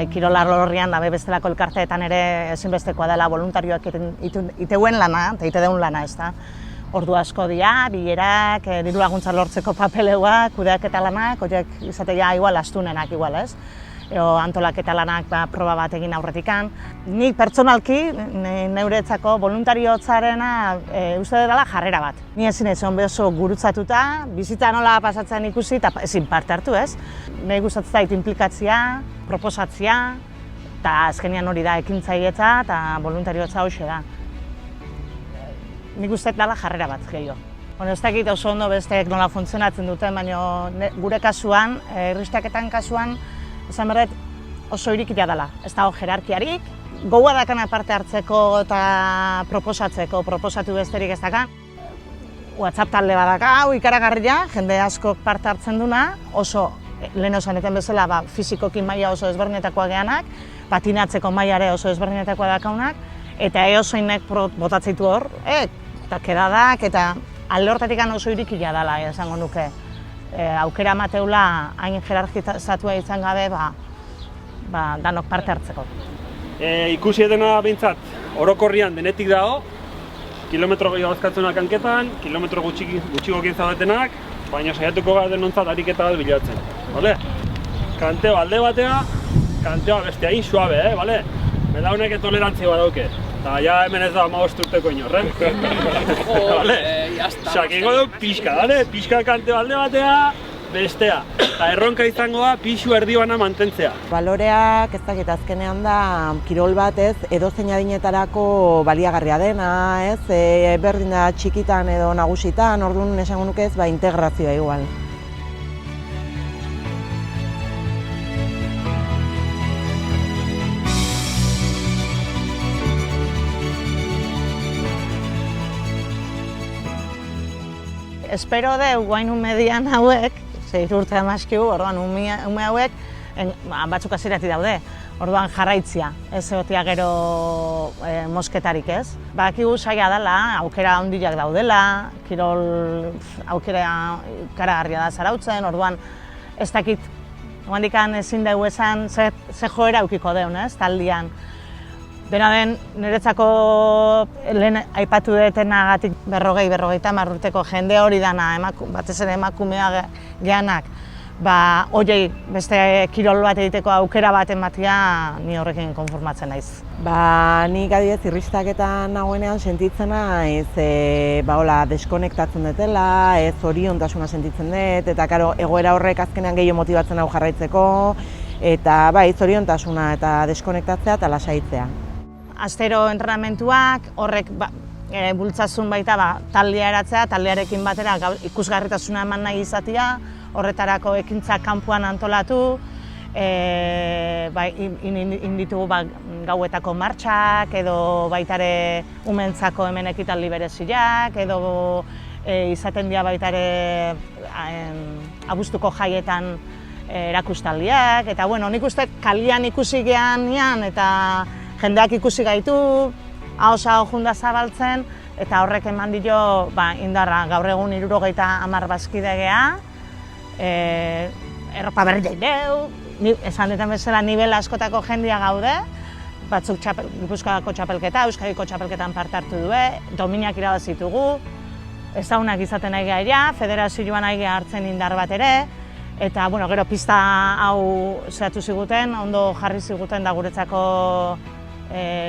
Kirola horrian, dabe bestelako elkarteetan ere ezinbestekoa dela voluntarioak iteuen lana, eta itedeun lana, ez da. Ordu asko dira, bilerak, diru laguntza lortzeko papeleoak, kudeaketa lanak, horiek izatea igual astunenak igual, ez? Antolaketa lanak proba bat egin aurretikan. Nik pertsonalki, neuretzako voluntariotzaarena uste dela jarrera bat. Ni ezin egon oso gurutzatuta, bizitza nola pasatzen ikusi eta ezin parte hartu, ez? Nahi gustatzen zait inplikatzea, proposatzea, eta azkenean hori da ekintzailetza eta voluntariotza hoxe da. Nik uste dela jarrera bat gehiago. Ez dakit oso ondo besteek nola funtzionatzen duten, baina gure kasuan, irristaketan kasuan, esan berret oso irikia dela. Ez dago jerarkiarik, gogoa dakana parte hartzeko eta proposatu besterik ez daka. WhatsApp talde badaka, hau ikaragarria, jende askok parte hartzen duna, oso lehen osaneten bezala fizikoki maila oso ezberdinetakoa geanak, patinatzeko mailare oso ezberdinetakoa dakaunak, eta eozoinek botatzeitu hor, eta kedadak, eta alde hortatik oso irikia dela, esango nuke. Aukera mateula hain jerarkizatua izan gabe, danok parte hartzeko. Ikusi edena behintzat, orokorrian denetik dago, kilometro gehiago azkatzunak hanketan, kilometro gutxikokin zaudetenak, baina saiatuko gara denontzat ariketa bat bilatzen. Bale? Kanteo alde batea, kanteoa bestea hain suabe, bale? Beda honek tolerantzia badauke. Eta ja hemen ez da 15 urteko inorren. Bale? Sakingo duk pixka, bale? Pixka kanteo alde batea, bestea. Eta erronka izango da pixu erdi bana mantentzea. Baloreak ez dakit azkenean da kirol bat edozein adinetarako baliagarria dena, berdin da txikitan edo nagusitan, orduan esango nuke ez integrazioa igual. Espero deu guain umedian hauek, 6 urte amaskigu, orduan ume hauek batzuk hasierati daude, orduan jarraitzia, ez egotia gero mosketarik ez. Badakigu saia dela, aukera handiak daudela, kirol aukera ikaragarria da Zarautzen, orduan ez dakit, handikan ezin dugu esan ze joera aukiko deun, ez, taldian. Dena den, niretzako lehen aipatu detenagatik 40-50 urteko jende hori dana, batez ere emakumea geanak, horiei beste kirol bat egiteko aukera bat ematea ni horrekin konformatzen naiz. Nik adibidez irristaketan nagoenean sentitzen naiz, deskonektatzen dutela, zoriontasuna sentitzen dut, eta egoera horrek azkenean gehiago motibatzen hau jarraitzeko, eta zoriontasuna eta deskonektatzea eta lasaitzea. Astero entrenamentuak, horrek bultzazun baita taldea eratzea, taldearekin batera ikusgarritasuna eman nahi izatea, horretarako ekintzak kanpoan antolatu, inditugu gauetako martxak, edo baitare umentzako hemen ekitaldi bereziak, edo izaten dira baitare abuztuko jaietan erakustaldiak, eta nik uste kalian ikusi geanean eta jendeak ikusi gaitu, ahosa junda zabaltzen, eta horrek eman dio indarra. Gaur egun 70 bazkide gea, erropa berri deu, esan duten bezala nivel askotako jendia gaude, batzuk Gipuzkoako txapelketa, Euskadiko txapelketan parte hartu due, dominak irabazitugu, ezagunak izaten nahi gehiagia, federazioan nahi hartzen indar bat ere, eta gero pista hau zehatu ziguten, ondo jarri ziguten da guretzako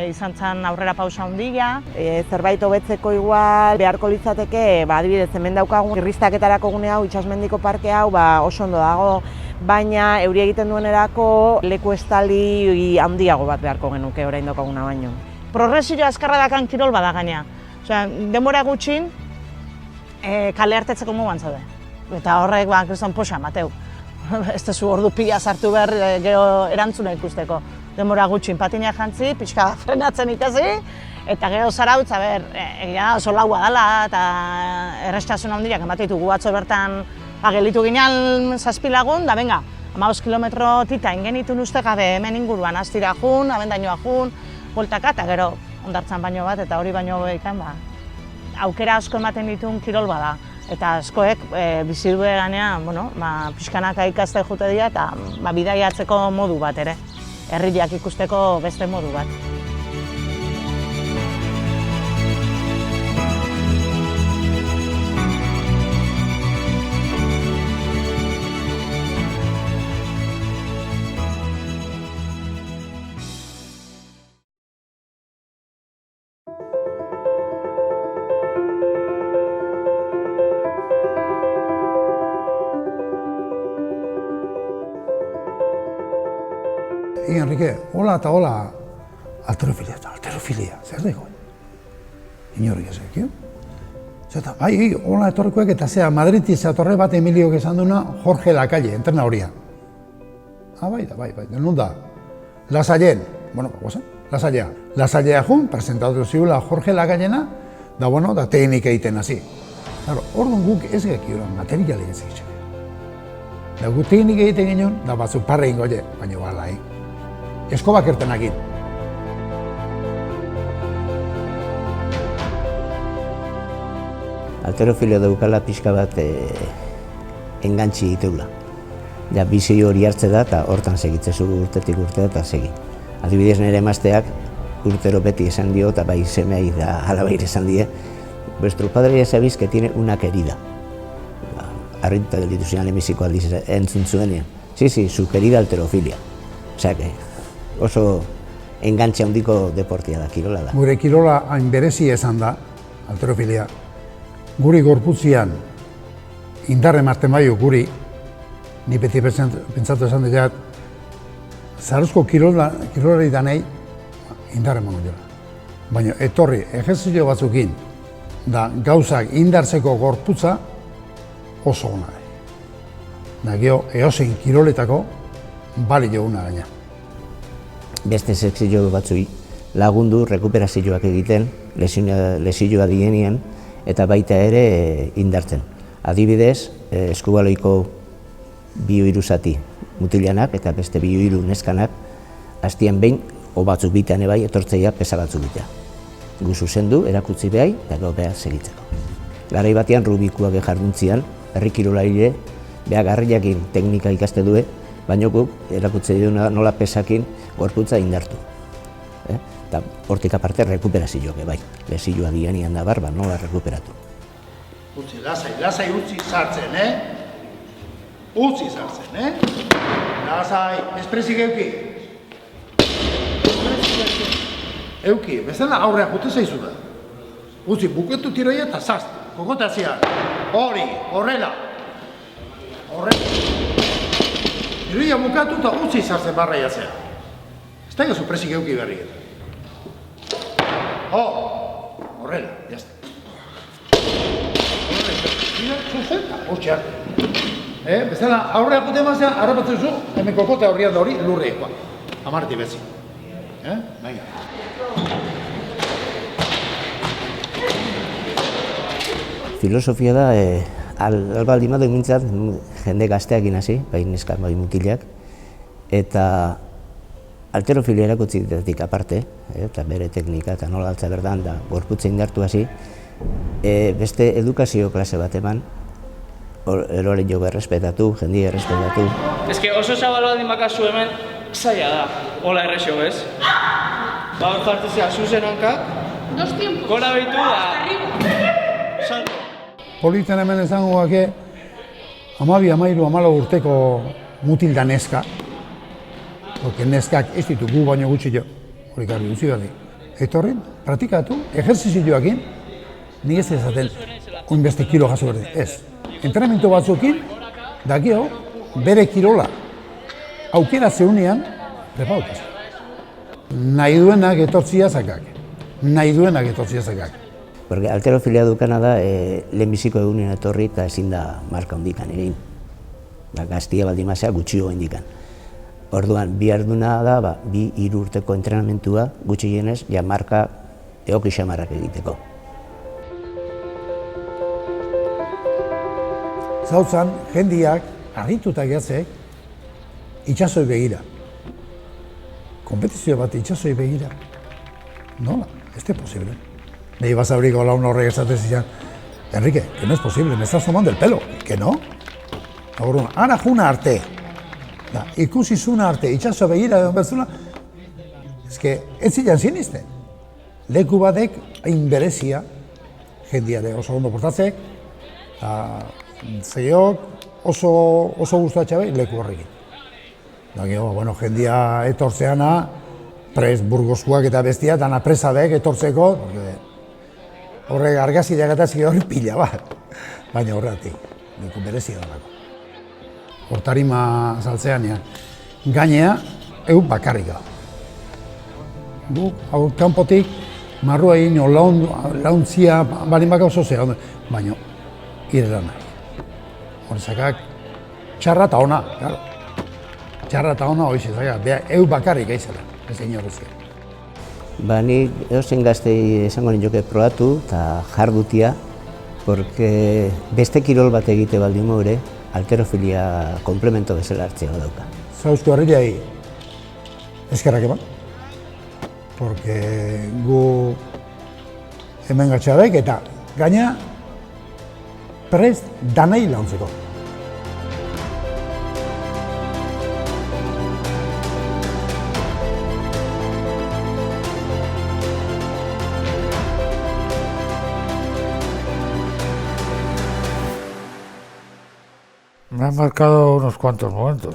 izan zen aurrera pausa handia. Zerbait hobetzeko igual beharko litzateke, adibidez hemen daukagun irristaketarako gune hau, Itsasmendiko parke hau oso ondo dago, baina euri egiten duenerako leku estali handiago bat beharko genuke orain daukaguna baino. Progresio azkarra dakan kirol bada gaina. Denbora gutxin kale hartetzeko moduan zaude. Eta horrek kriston posa emateu. Ez duzu ordu pila sartu behar gero erantzuna ikusteko. Denbora gutxin patina jantzi, pixka frenatzen ikasi, eta gero Zarautz, egia oso laua dela eta errestasun handiak ematen ditugu atzo bertan gelitu ginen 7 lagun, da benga, 15 kilometro tita ingenitu uste gabe hemen inguruan, astira jun, abendainoa jun, bueltaka, eta gero hondartzan baino bat, eta hori baino behikan, aukera asko ematen dituen kirol bada. Eta askoek bizidu eganean, pixkanaka ikaste jute dira eta bidaiatzeko modu bat ere. Herriak ikusteko beste modu bat. Enrique, hola eta hola, alterofilia, zer dago? Inorrik ez ekio? Zeta, hola etorrikoek eta zea, Madriti zatorre bat Emiliok esan duna Jorge Lacalle, entrena horia. Bai, denun da. Lasallen, guazen, Lasallea. Lasallea jun, presentatu zigula Jorge Lacallena, da teknika egiten hasi. Orduan guk ez gekiola, materialik ez egitxe. Da guk teknika egiten ginen, da batzu parre ingo baina bala, Eskobak erten agin. Alterofilia daukala pixka bat engantzi ditugula. Ja, bizi hori hartze da eta hortan segitzezu urtetik urtea eta segi. Adibidez nire emazteak urtero beti esan dio eta bai semei da alabaire esan die, vuestro padre ya sabéis que tiene una querida. Arrituta gelditu zian lehenbiziko aldiz entzun zuenean. Sí, su querida alterofilia. Osea, que oso engantzi handiko deportia da, kirola da. Gure kirola hain berezi esan da, alterofilia. Guri gorputzian indarre ematen baio guri, ni beti pentsatu esan dut, zaruzko kirolari danei indarre emango dira. Baina etorri ejerzizio batzukin da gauzak indartzeko gorputza oso ona da. Da geho eozein kiroletako bali joguna gaina. Beste sekzio batzui lagundu rekuperazioak egiten, lesioa dienien, eta baita ere indartzen. Adibidez, eskubaloiko 2-3 zati mutilanak eta beste 2-3 neskanak hastian behin, o batzuk bitean ebai, etortzeia pesa batzuk bitea. Gu zuzendu, erakutsi behai, eta gau behar segitzeko. Garai batean Rubikuak jarduntzian, herri kirolaile, behar garriakin teknika ikaste due, baina guk erakutsi duena nola pesakin gorputza indartu. Eta hortik aparte rekuperazioak bai, lesioa dianian da barba, nola rekuperatu. Utzi, lasai utzi sartzen, Utzi sartzen, Lasai, espresik euki. Euki, bezala aurrean jute zaizu da. Utzi, buketu tiroia eta zaztu, kokotazia. Hori, horrela. Tiroia bukatu eta utzi sartzen barra jatzea. Ez da egazu presik euki berri. Horrela, jazte. Hortxe arte. Bezala, aurreak jute mazea, harrapatzen zu, hemen kokotea horrian da hori, lurrekoa. Amarti bezi. Venga. Filosofia da, albaldi madu mintzat, jende gazteakin hasi, bai neskak, bai mutilak, eta alterofilia erakutsi ditetik aparte, eta bere teknika eta nola altza berdan da gorputza indartu hasi, beste edukazio klase bat eman, erore jo errespetatu, jendia errespetatu. Eske oso zabal baldin bakazu hemen, zaila da, hola errexo, bez? Ba hor jartzea zuzen hankak, gora behitu da, salto. Politen hemen ezango gake, 12, 13, 14 urteko mutil da neska, porque neskak ez ditu gu baino gutxi jo, hori garbi duzi berdi. Etorrin, praktikatu, ejerzizioakin, nik ez ezaten oinbeste kilo jaso berdi, ez. Entrenamentu batzukin, dakio, bere kirola aukera zeunean, prepautaz. Nahi duenak etortzia zakak. Porque alterofilia dukana da, lehenbiziko egunean etorri eta ezin da marka hondikan egin. Gaztia baldimazea gutxio hondikan. Orduan, bi arduna da, 2-3 urteko entrenamentua gutxi jenez, ja marka egoki xamarrak egiteko. Zautzan, jendiak, harrituta gehatzek, itxasoi begira. Kompetizio bat itxasoi begira. Nola? Ez da posible. Nei basabriko laun horrek esatez izan, Enrique, que no es posible, me estás tomando el pelo. Que no? Orduan, ara juna arte. Ikusi zuna arte, itxaso begira edo berzula, ez zilean sinisten. Leku batek hain berezia, jendiare oso ondo portatzek, zeiok oso gustatxa behi leku horrekin. Jendia etortzeana, pres burgoskuak eta bestia, dana presabek etortzeko, horrek argazileak eta zige hori pila bat. Baina horretik, leku berezia dalako. Hortarima saltzean, gainea, bakarrik da. Guk, kanpotik, marrua egin, launtzia, balin baka oso zera, baina, irela nahi. Horizakak, txarra eta ona, claro. Txarra eta ona hori zezakak, bakarrik aizela, ez egin horrezia. Ni edozein gaztei esango nioke probatu eta jardutia, porque beste kirol bat egite baldin ere, alterofilia komplemento bezala hartzea dauka. Zauzko harrilai eskerrak eman, porque gu hemen gatxabek eta gaina prest danai launtzeko. Me han marcado unos cuantos momentos.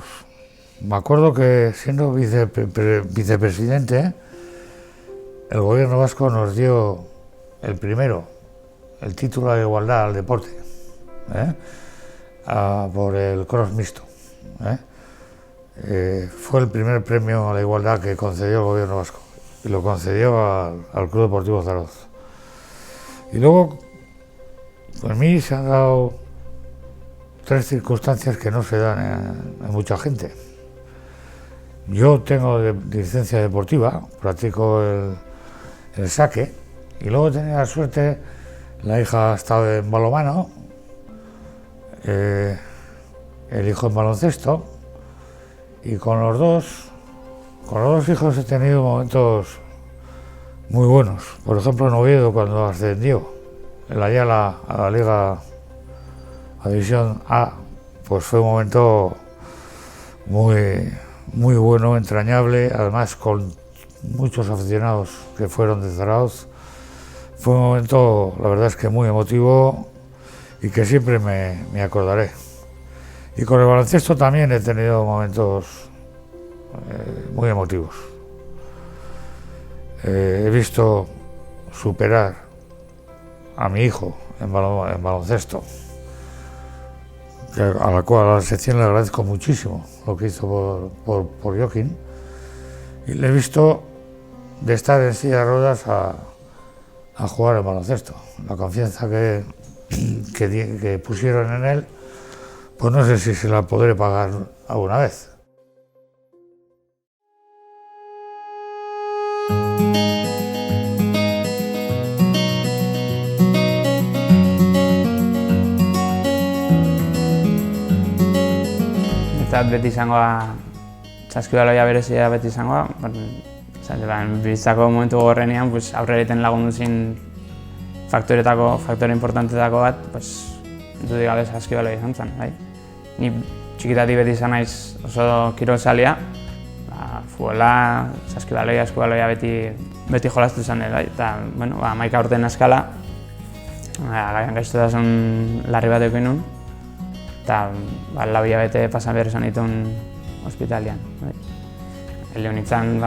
Me acuerdo que siendo vicepresidente, el gobierno vasco nos dio el título de igualdad al deporte, por el cross mixto. Fue el primer premio a la igualdad que concedió el gobierno vasco y lo concedió al Club Deportivo Zaragoza. Y luego, pues a mí se han dado 3 circunstancias que no se dan a mucha gente. Yo tengo licencia deportiva, practico el saque, y luego tenía la suerte, la hija ha estado en balonmano, el hijo en baloncesto, y con los dos hijos he tenido momentos muy buenos. Por ejemplo, en Oviedo, cuando ascendió el Ayala a la Liga a División A, pues fue un momento muy bueno, entrañable, además con muchos aficionados que fueron de Zaragoza. Fue un momento, la verdad es que muy emotivo y que siempre me acordaré. Y con el baloncesto también he tenido momentos muy emotivos. He visto superar a mi hijo en baloncesto, a la sección le agradezco muchísimo lo que hizo por Joaquín, y le he visto de estar en silla de ruedas a jugar el baloncesto. La confianza que pusieron en él, pues no sé si se la podré pagar alguna vez. Beti izangoa, saskibaloia berezia beti izangoa, bizitzako momentu gogorrenean aurrera egiten lagundu zin faktore importantetako bat, dudik gabe saskibaloia izan zen. Ni txikitatik beti izan naiz oso kirolzalea, futbola, saskibaloia, eskubaloia beti jolastu izan dut, eta 11 urte eskala, gaixotasun larri bat eduki nuen, eta 4 hilabete pasan behar izan dituen ospitalean. Heli honetan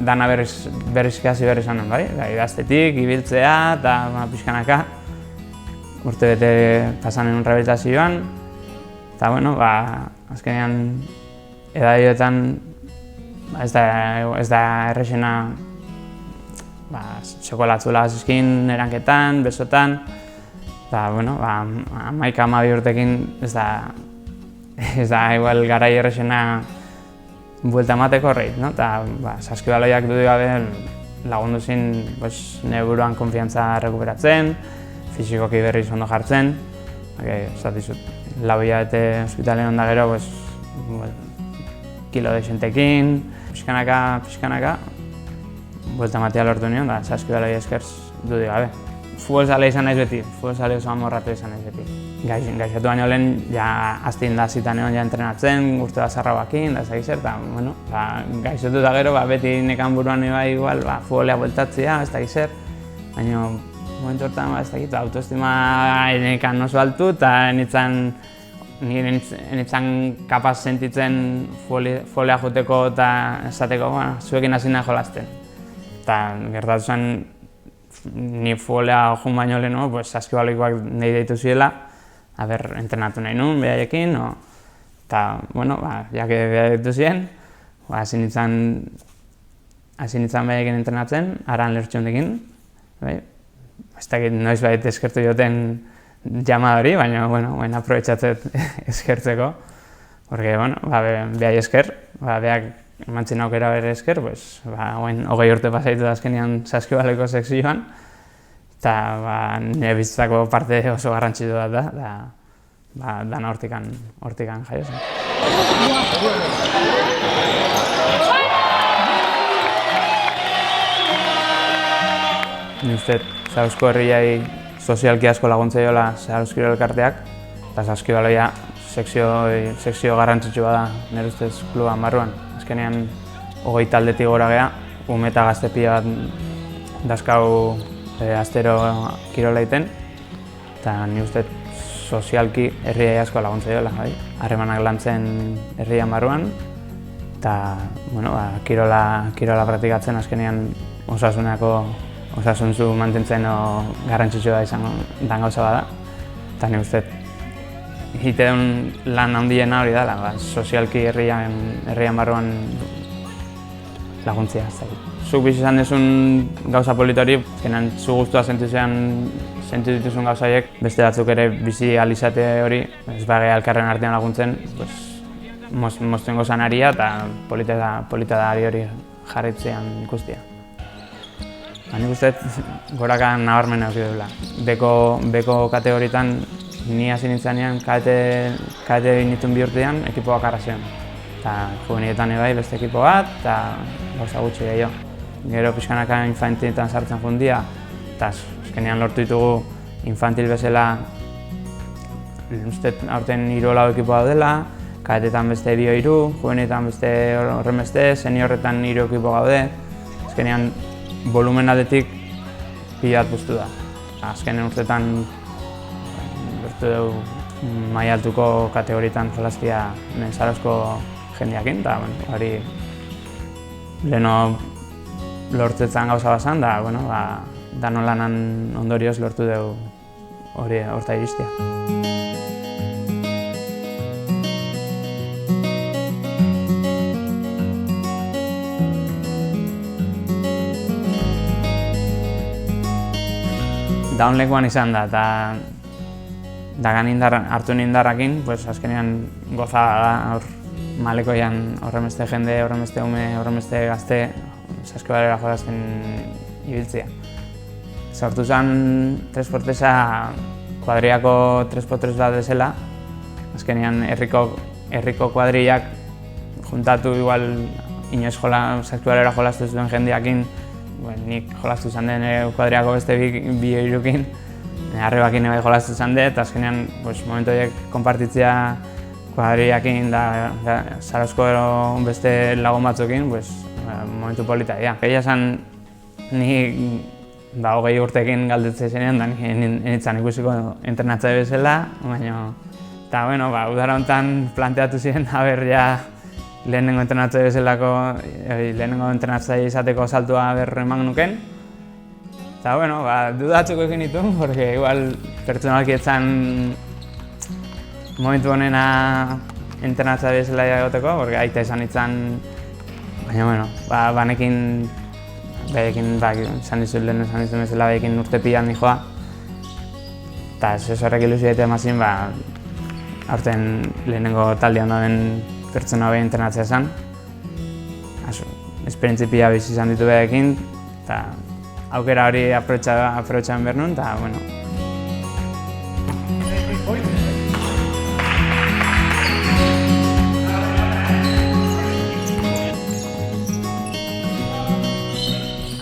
dana berrizki hasi behar izan nuen, idaztetik, ibiltzea eta pixkanaka. Urte bete pasan nuen rehabilitazioan, eta azkenean edadioetan ez da errexena txokolatzula zizkin eranketan, besotan, eta 11-12 urtekin ez da igual garai errexena buelta emateko horreit, eta saskibaloiak dudik gabe lagundu zin nire buruan konfiantza rekuperatzen, fisikoki berriz ondo jartzen, zatizut, 4 hilabete ospitalean onda gero, kilo dexentekin, pixkanaka, buelta ematea lortu nion, da saskibaloia eskerz dudik gabe. Futbolzalea izan naiz beti, futbolzalea oso amorratu izan naiz beti. Gaixotu baino lehen, aztin da zitan egon entrenatzen, urte da zarrabakin, da ezagik zer, eta gaixotu eta gero beti nekan buruan igual, futbolea bueltatzea, ez dakit zer, baina momentu horretan ez dakit, autoestima nekan oso altu, eta niretzan kapaz sentitzen futbolea joteko eta esateko, zuekin hasi nahi jolasten. Eta gertatu zen, ni futbolea joan baino lehenu, saskibaloikoak nahi deitu ziela, entrenatu nahi nuen, behaiekin, eta, jake beha deitu ziren, hasi nintzen behaiekin entrenatzen, aran lertxondekin, ez dakit noiz bait eskertu joten jama hori, baina, aprobetxatzet eskertzeko, porque, behai esker, behak emantzin aukera bere esker, 20 urte pasaitu da azkenean saskibaloiko sekzioan, eta nire bizitzako parte oso garrantzitu bat da, dana hortikan jaio zen. Ni uste Zarauzko herriai sozialki asko laguntzaiola Zarauz Kirol Elkarteak, eta saskibaloia sekzio garrantzitsua da nire ustez kluban barruan. Azkenean 20 taldetik gora gea, ume eta gazte pila bat dazkau astero kirola egiten, eta nire ustez sozialki herriai asko laguntzaiola, bai? Harremanak lantzen herrian barruan, eta kirola praktikatzen azkenean osasuntzu mantentzen garrantzitsua izango dan gauza bada. Eta nire ustez egiten lan handiena hori dela, sozialki herrian barruan laguntzia. Zuk bizi izan dezun gauza polit hori, azkenean zu guztua sentitu dituzun gauzaiek, beste batzuk ere bizi alizate hori, ez bagea elkarren artean laguntzen, moztuen gozan aria eta polita da ari hori jarritzean ikustia. Nik uste goraka nabarmen eduki dugula. Beko kategorietan ni hasi nintzenean kate nituen bi urtean ekipo bakarra zion. Eta juvenietan ebai beste ekipo bat eta gauza gutxi gehiago. Gero pixkanaka infantiletan sartzen jundia, eta azkenean lortu ditugu infantil bezala aurten 3-4 ekipo daudela, kadetetan beste 2-3, juvenietan beste horren beste, seniorretan 3 ekipo gaude. Azkenean volumen aldetik pila bat puztu da. Azkenean urteetan lortu dugu maila altuko kategorietan jolastia Zarauzko jendeakin, eta hori leheno lortzetzen gauza bazan, da danon lanan ondorioz lortu dugu hori horta iristea. Daunlekuan izan da, eta dagan hartu nindarrakin, azkenean gozada da, malekoian horremeste jende, horremeste ume, horremeste gazte, saskibalera jolazten ibiltzea. Sortu zen 3x3 kuadriako 3x3 bat bezala, azkenean herriko kuadriak juntatu igual inoiz saskibalera jolaztu zuen jendeakin, nik jolaztu zan den kuadriako beste bi irukin, arrebakin bai jolaztu zan dut, eta azkenean momentu horiek konpartitzea kuadriakin da Zarauzko beste lagun batzukin, momentu polita dira. Egia esan, ni 20 urtekin galdetzen zenean, da nintzen ikusiko entrenatzaile bezala, baina, eta udara honetan planteatu ziren, lehenengo entrenatzaile bezalako, lehenengo entrenatzaile izateko saltua eman nuken. Eta, dudatzuko egin dituen, porque igual pertsonalki etzan momentu honena entrenatzaile bezala egoteko, porque aita esan itzan, baina, banekin, esan dizuen bezala, banekin urte pilan nijoa. Eta ez horrek ilusio egite emazin, aurten lehenengo taldean dauden pertsona behin entrenatzea esan. Esperientzi pila bizi izan ditu behekin, eta aukera hori aprobetxan behar nuen, eta,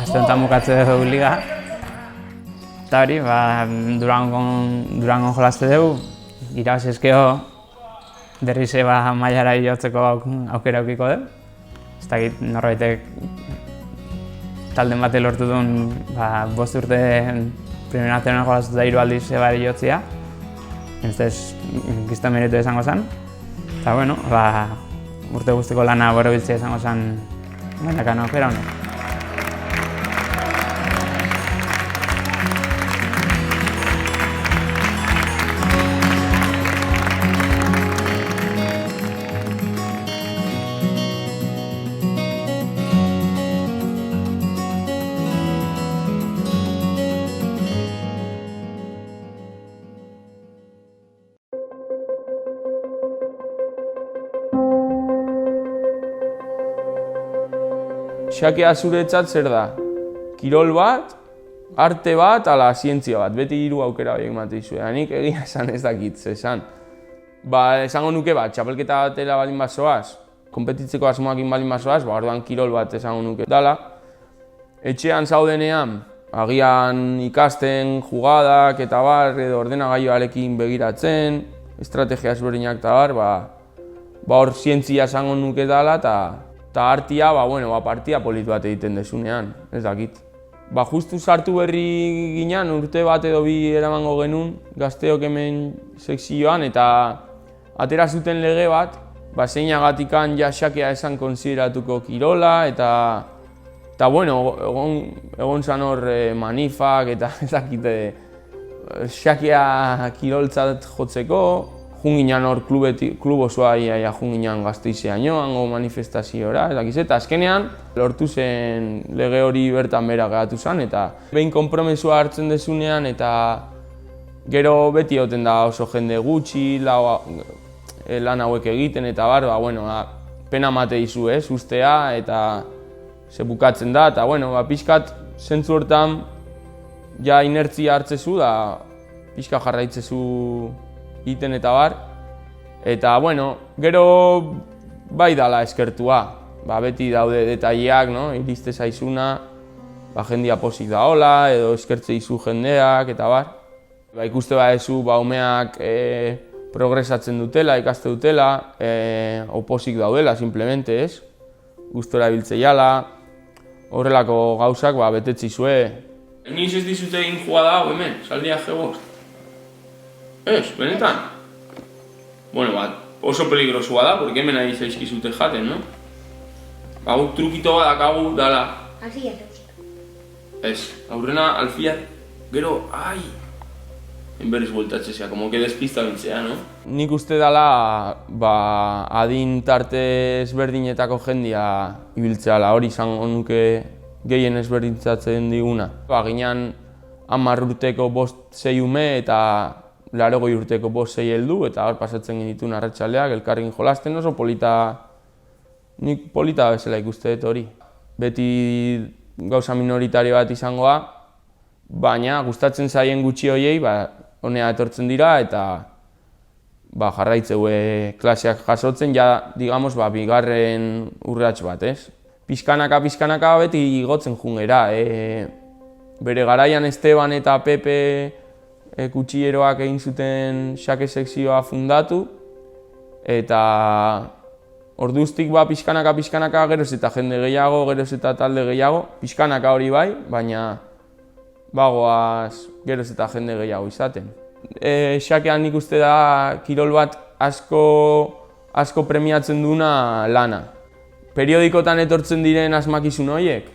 Aste honetan bukatze dugu liga, eta hori, Durangon jolazte dugu, irabazi ezkeo berrize mailara jotzeko aukera aukiko dugu. Ez dakit norbaitek talden bate lortu duen 5 urte primera nacional jolaztu da 3 aldiz ebari jotzia. Ez gizta meritu izango zen. Eta urte guztiko lana borobiltzea izango zen gaindakan aukera honek. Xakea zuretzat zer da? Kirol bat, arte bat, ala zientzia bat. Beti 3 aukera horiek ematen dizue. Nik egia esan ez dakit, esan. Esango nuke txapelketa batera baldin bazoaz, konpetitzeko asmoakin baldin bazoaz, orduan kirol bat esango nuke. Dala, etxean zaudenean, agian ikasten jugadak eta bar, edo ordenagailuarekin begiratzen, estrategia ezberdinak eta bar, ba hor zientzia esango nuke dela eta artia, partia polit bat egiten desunean, ez dakit. Justu sartu berri ginen, urte bat edo bi eramango genuen, gazteok hemen sekzioan, eta atera zuten lege bat, zeinagatikan ja xakea esan konsideratuko kirola, eta egon zan hor manifak eta ez dakit xakea kiroltzat jotzeko, junginan hor klub osoa junginan Gasteizean joango manifestaziora, eta azkenean lortu zen lege hori bertan bera geratu zen, eta behin konpromesua hartzen dezunean, eta gero beti egoten da oso jende gutxi, lan hauek egiten, eta pena mate dizu ustea, eta ze bukatzen da, eta pixkat zentzu hortan ja inertzia hartzezu, da pixka jarraitzezu iten eta bar, eta gero bai dala eskertua, beti daude detaileak, iriste zaizuna, jendia pozik da hola, edo eskertze izu jendeak eta bar. Ikuste badezu umeak progresatzen dutela, ikaste dutela, opozik daudela, simplemente ez, gustora biltzeiala, horrelako gauzak betetzizue. Iniz ez dizute egin jugada hau hemen, saldia G5. Ez, benetan? Oso peligrosua da, porque hemen ari zaizkizute jaten, no? Guk trukito bat dakagu dala. Alfiar eusta. Ez, aurrena alfiar, gero, enberriz bueltatzezea, como que despista bintzea, no? Nik uste dala, adin tarte ezberdinetako jendia ibiltzeala, hori izango nuke gehien ezberdintzatzen diguna. Ginean 10 urteko 5-6 ume eta 80 urteko 5-6 heldu, eta hor pasatzen genituen arratsaldeak elkarrekin jolasten, oso nik polita bezala ikuste dut hori. Beti gauza minoritario bat izangoa, baina gustatzen zaien gutxi horiei honea etortzen dira eta jarraitzeue klaseak jasotzen, digamos, bigarren urrats bat, ez? Pizkanaka beti igotzen jungera. Bere garaian Esteban eta Pepe kutxilleroak egin zuten xake sekzioa fundatu, eta orduztik pizkanaka geroz eta jende gehiago, geroz eta talde gehiago, pizkanaka hori bai, baina bagoaz geroz eta jende gehiago izaten. Xakean nik uste da kirol bat asko premiatzen duna lana. Periodikotan etortzen diren asmakizun horiek,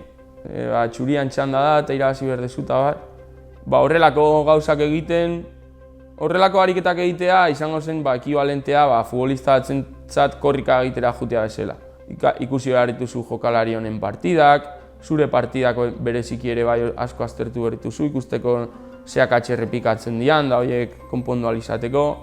txurian txanda da eta irabazi berdezuta bat. Horrelako gauzak egiten, horrelako ariketak egitea izango zen ekibalentea futbolista batzentzat korrika egitera jutea bezala. Ikusi behar dituzu jokalari honen partidak, zure partidak bereziki ere bai asko aztertu behar dituzu, ikusteko zeak errepikatzen dian, da horiek konpondu ahal izateko.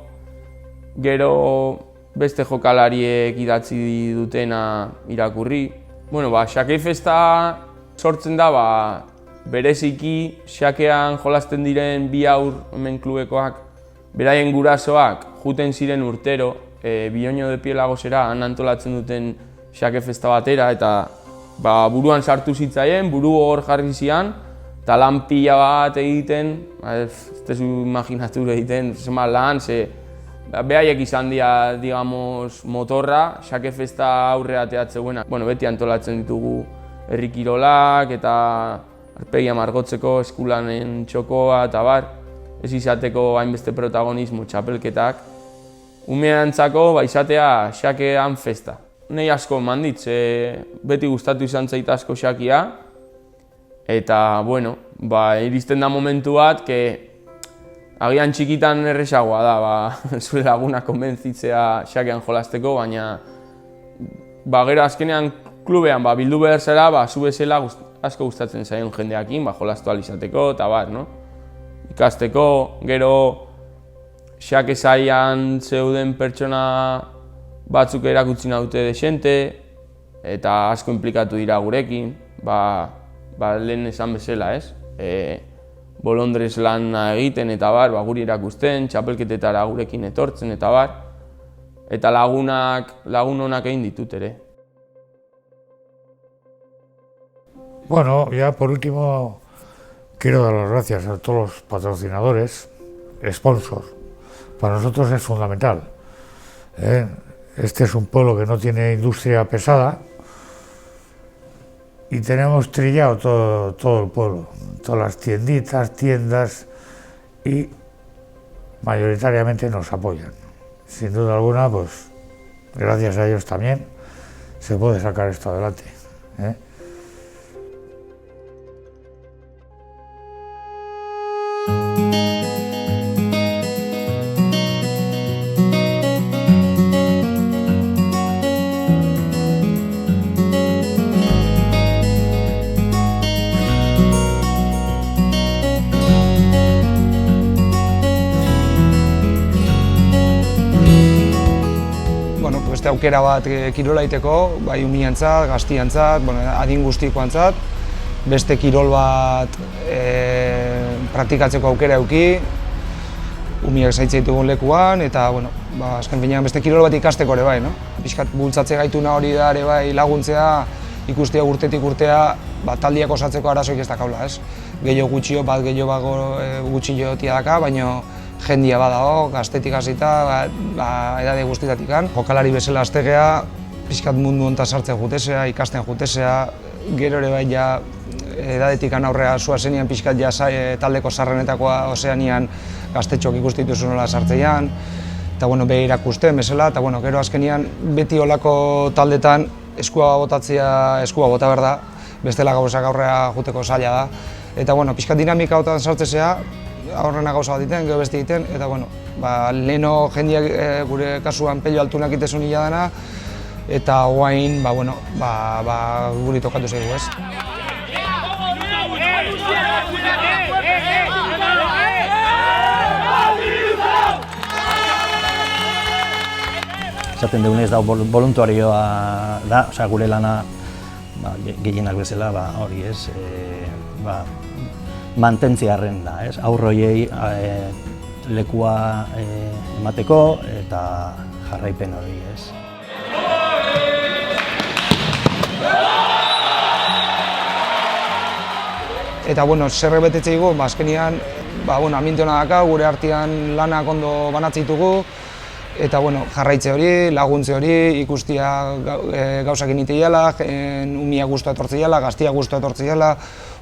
Gero beste jokalariek idatzi dutena irakurri. Xakei festa sortzen da bereziki xakean jolasten diren bi haur hemen klubekoak, beraien gurasoak juten ziren urtero Bioño de Pielagosera han antolatzen duten xake festa batera, eta buruan sartu zitzaien, buru gogor jarri zian, eta lan pila bat egiten, ez tezu imaginatu egiten, zema lan, behaiek izan dira, digamos, motorra, xake festa aurre ateatzeguena. Beti antolatzen ditugu herri kirolak eta arpegia margotzeko, eskulanen txokoa eta bar, ez izateko hainbeste protagonismo txapelketak. Umeantzako izatea xakean festa. Nei asko eman dit, beti gustatu izan zait asko xakia, eta, iristen da momentu bat, agian txikitan erresagoa da, zure laguna konbentzitzea xakean jolasteko, baina gero azkenean klubean bildu behar zera, zu bezala asko gustatzen zaion jendeakin, jolastu ahal izateko eta bar, ikasteko. Gero xake zaian zeuden pertsona batzuk erakutsi naute desente eta asko inplikatu dira gurekin, lehen esan bezala, ez? Bolondrez lana egiten eta bar, guri erakusten, txapelketetara gurekin etortzen eta bar, eta lagun honak egin ditut ere. Ya por último, quiero dar las gracias a todos los patrocinadores, sponsors. Para nosotros es fundamental. Este es un pueblo que no tiene industria pesada y tenemos trillado todo el pueblo, todas las tiendas y mayoritariamente nos apoyan. Sin duda alguna, pues gracias a ellos también se puede sacar esto adelante. Beste aukera bat kirola egiteko, bai umientzat, gaztientzat, adin guztikoentzat, beste kirol bat praktikatzeko aukera eduki, umiek zaitze ditugun lekuan, eta azken finean beste kirol bat ikasteko ere bai. Pixkat bultzatze gaituna hori da ere bai laguntzea, ikustea urtetik urtea taldiak osatzeko arazoik ez dakaula. Gehiago gutxio bat gutxio tia daka, baina jendia badago, gaztetik hasita, edade guztitatik. Jokalari bezala aztegea, pixkat mundu honetan sartzen jutesea, ikasten jutesea, gero ere bai edadetik aurrera zuazenean pixkat taldeko sarrenetakoa ozeanian gaztetxoak ikustituzu nola sartzean, eta behi irakusten bezala, eta gero azkenian beti olako taldetan eskua bota behar da, bestela gauzak aurrera juteko zaila da. Eta pixkat dinamika hotan sartzea, aurrena gauza bat egiten, gero beste egiten, eta leheno jendiak gure kasuan Pello Altunak itezu nila dena, eta guain guri tokatu zaigu, ez. Esaten dugunez da voluntarioa da, gure lana gehienak bezala hori ez, mantentziarren da, aurroiei lekua emateko eta jarraipen hori, ez. Eta zer betetze dugu, azkenean ambiente hona daka, gure artean lanak ondo banatzitugu, eta jarraitze hori, laguntze hori, ikustia gauzak egin jala, umia guztua etortze jala, gaztia guztua etortze jala,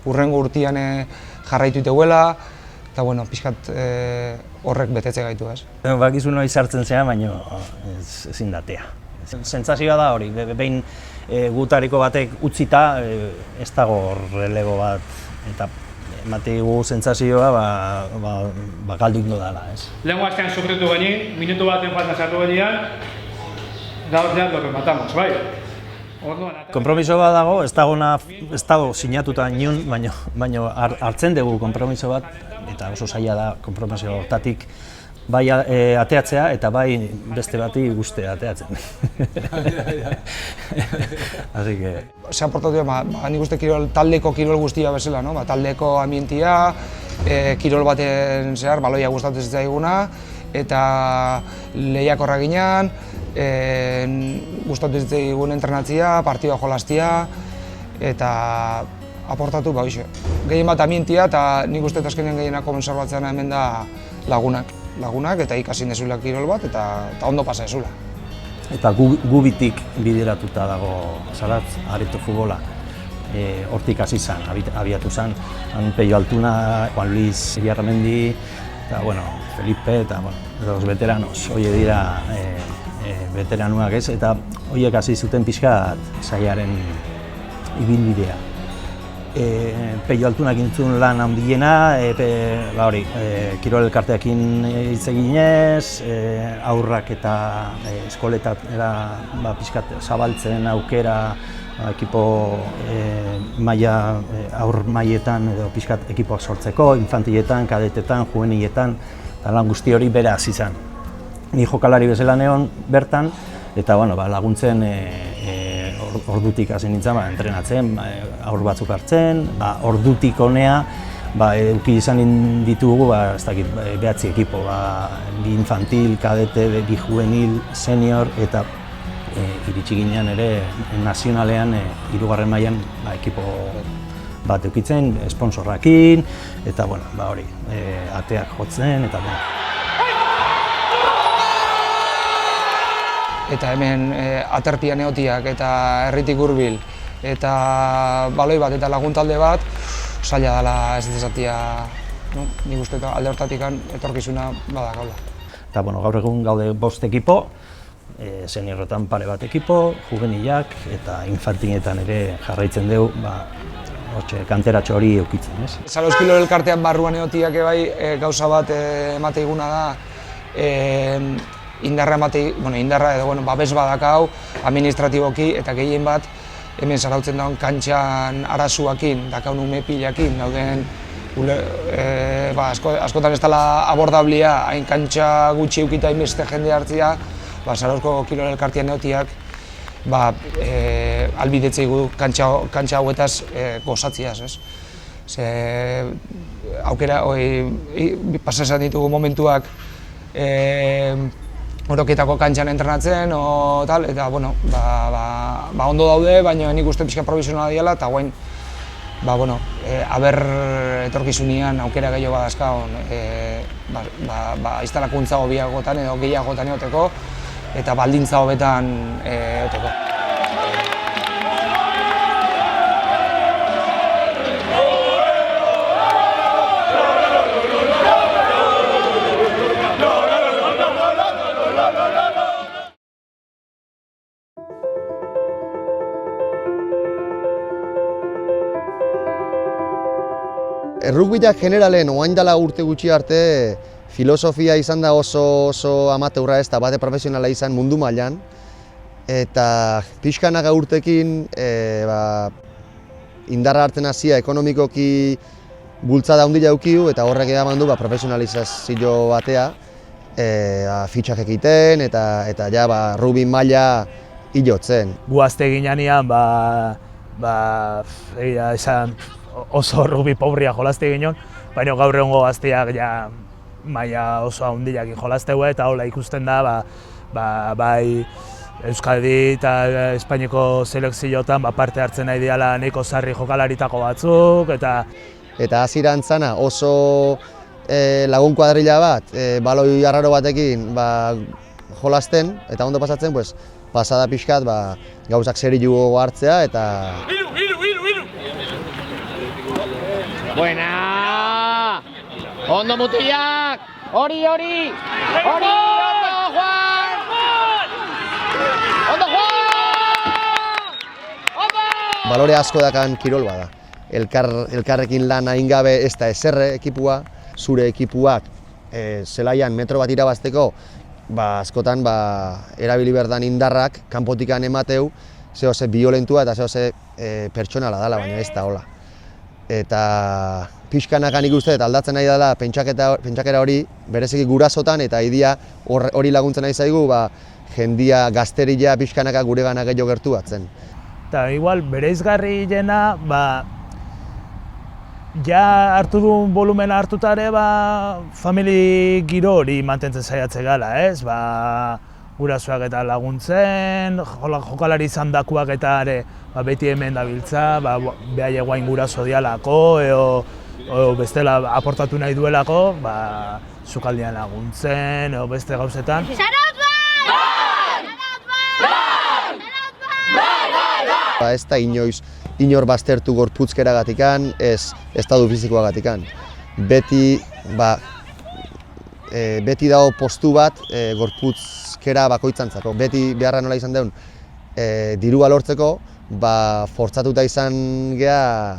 urrengo urtean jarraitu iteguela, eta pixkat horrek betetze gaitu, ez. Bakizu noiz sartzen zea, baina ezin datea. Sentsazioa da hori, behin gutariko batek utzita, ez dago relego bat, eta ematigu sentsazioa galdu ingo dela, ez. Lehenko astean sufritu genin, minutu baten falta sartu genian, gaur lo rematamos, bai? Konpromiso bat dago, ez dago sinatuta inon, baina hartzen dugu konpromiso bat, eta oso zaila da konpromiso hortatik bai ateatzea eta bai beste bati guztia ateatzen. Así que... Se aportatu, nik uste taldeko kirol guztia bezala, taldeko ambientia, kirol baten zehar, baloia gustatzen zitzaiguna, eta lehiakorra ginean, gustatu zitzaigun entrenatzea, partidua jolastia, eta aportatu, gehien bat ambientia, eta nik uste azkenean gehienak komentzarbatzen hemen da lagunak, eta ikasin dezula kirol bat, eta ondo pasa dezula. Eta gu bitik bideratuta dago Saratz, Areto futbola. Hortik hasi zen, abiatu zen, Pello Altuna, Juan Luis Iarramendi, eta Felipe, eta los veteranos, horiek dira veteranuak ez, eta horiek hasi zuten pixkat saiaren ibilbidea. Pello Altunak intzun lan handiena, kirol elkarteekin hitz eginez, aurrak eta eskoletat pixkat zabaltzen aukera ekipo aur mailetan edo pixkat ekipoak sortzeko, infantiletan, kadetetan, juveniletan, eta lan guzti hori bere hasi zen. Ni jokalari bezala neon bertan, eta laguntzen ordutik hasi nintzen entrenatzen, aur batzuk hartzen, ordutik honea eduki izan ditugu, ez dakit, 9 ekipo, bi infantil, kadete, bi juvenil, senior, eta iritsi ginean ere nazionalean, 3. mailan ekipo bat eukitzen, sponsorrakin, eta bueno, hori, ateak jotzen, eta bueno. Eta hemen aterpia neotiak eta herritik hurbil eta baloi bat eta laguntalde bat, zaila dela ez dezatia, nik uste alde hortatik etorkizuna badakaula. Eta bueno, gaur egun gaude 5 ekipo, seniorretan pare bat ekipo, juvenilak eta infantinetan ere jarraitzen dugu, kanteratxo hori eukitzen, ez? Zarauz Kirol Elkartean barruan egotiak gauza bat emate iguna da, indarra edo babes badakau, administratiboki eta gehien bat hemen zarautzen dagoen kantxan arazuakin, dakaun ume pilakin, dauden askotan ez dela abordablia, hain kantxa gutxi eukita hainbeste jende hartzia, Zarauzko Kirol Elkartean egotiak albidetzei gu kantxa hauetaz gozatziaz, ez? Aukera, pasatzen ditugu momentuak oroketako kantxan entrenatzen, eta ondo daude, baina nik uste pixka provisionala diela, eta guain, aber etorkizunean aukera gehiago badazkaon, instalakuntza hobiagotan edo gehiagotan egoteko, eta baldintza hobetan egoteko. Errugbiak generalen oain dela urte gutxi arte filosofia izan da oso amateurra ez da bate profesionala izan mundu mailan eta pixkanaga urtekin indarra hartzen hasia ekonomikoki bultzada handia eukiu eta horrek eman du profesionalizazio batea fitxak egiten eta ja rugby maila hilotzen. Gu azte ginean esan oso rugby pobria jolazte ginen, baina gaur egungo gazteak maila oso handiakin jolaztegu eta hola ikusten da bai Euskadi eta Espainiako selekzioetan parte hartzen nahi diala nahiko sarri jokalaritako batzuk eta hasieran zana oso lagun kuadrilla bat, baloi arraro batekin jolazten eta ondo pasatzen, pasada pixkat gauzak serioago hartzea eta Buena! Ondo mutilak! Hori! Ondo Juan! Ondo Juan! Balore asko dakan kirol bada. Elkarrekin lan hain gabe ez da eserre ekipua, zure ekipuak zelaian metro bat irabazteko, askotan erabili berdan indarrak kanpotikan emateu, zehose violentua eta zehose pertsonala dela, baina ez da hola. Eta pixkanakan ikusten aldatzen nahi dela pentsakera hori bereziki gurasotan eta idia hori laguntzen nahi zaigu jendia gazterila pixkanaka gure gana gehiago gertu batzen. Eta igual bereizgarri jena ja hartu duen volumena hartutare famili giro hori mantentzen saiatze gala, ez? Gurasoak eta laguntzen, jokalari izandakoak eta beti hemen dabiltza, behaiek guain guraso dialako, edo bestela aportatu nahi duelako, sukaldian laguntzen, edo beste gauzetan. Ez da inor baztertu gorputzkeragatikan, ez estadu fizikoagatikan. Beti dago postu bat gorputzkera bakoitzantzako. Beti beharra nola izan deun dirua lortzeko, fortzatuta izan geha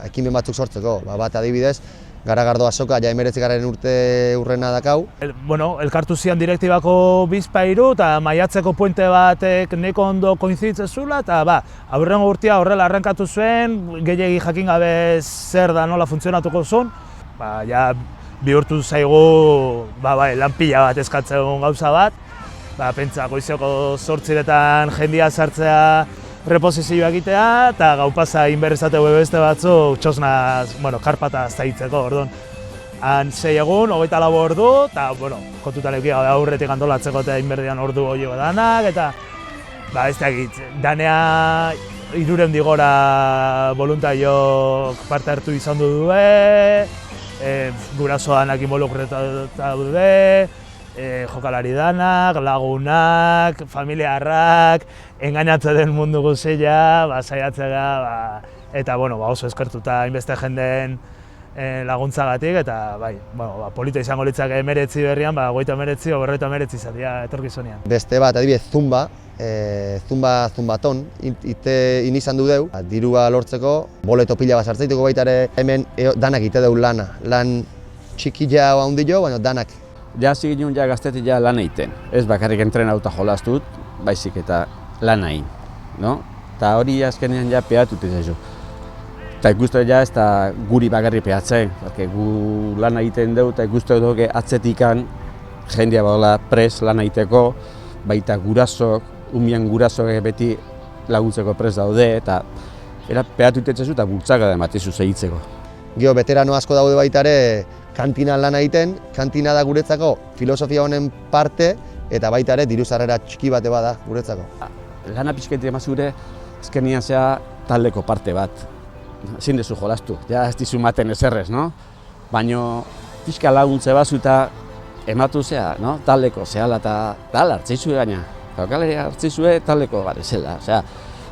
ekimen batzuk sortzeko. Bat adibidez, Garagardo Azoka ja 19. urte urrena dakau. Elkartu zian direktibako bizpairu eta maiatzeko puente batek neko ondo koinziditzen zula eta aurrengo urtea horrela arrankatu zuen, gehiegi jakin gabe zer da nola funtzionatuko zuen. Bihurtu zaigu lan pila bat eskatzen gauza bat. Pentsa goizeko 8 jendia sartzea reposizioa egitea eta gau pasa inberrizategu beste batzuk txosnaz, karpata zaitzeko, orduan. Han 6 egun, 24 ordu, eta, kontutan eukia aurretik antolatzeko eta inberdian ordu hori danak, eta, ez dakit, danea 300 gora voluntariok parte hartu izan dute, gurasoanak involukreta daude, jokalari danak, lagunak, familiarrak, engainatzen den mundu guztia, saiatzea, eta oso eskertuta hainbeste jendeen laguntzagatik, eta polita izango litzake 19 berrian, 59 o 59 izatea etorkizunean. Beste bat, adibidez, zumbaton, in izan du deu, dirua lortzeko, boleto pila bat sartzeituko baita ere, hemen danak ite deu lana, lan txikila handio, baina danak. Ja hasi ginen gaztetik lan egiten, ez bakarrik entrenauta jolastut, baizik eta lan egin, no? Eta hori azkenean peatut izaizu. Eta ikustu ez da guri bakarri peatzen, gu lan egiten dugu eta ikustu dugu atzetikan jendea badala pres lan egiteko, baita gurasok, umian gurasok beti laguntzeko pres daude, eta peatut izaizu eta bultzaka da ematizu segitzeko. Gero, veterano asko daude baita ere, kantinan lan egiten, kantina da guretzako filosofia honen parte, eta baita ere diru sarrera txiki bate bada guretzako. Lana pixketik emazure, azkenian zea taldeko parte bat. Ezin dezu jolastu, ja ez dizu maten ezerrez, no? Baina pixka laguntze bazu eta ematu zea, no? Taldeko zehala eta tal hartzeizue gaina. Jokalari hartzeizue taldeko garezela, osea,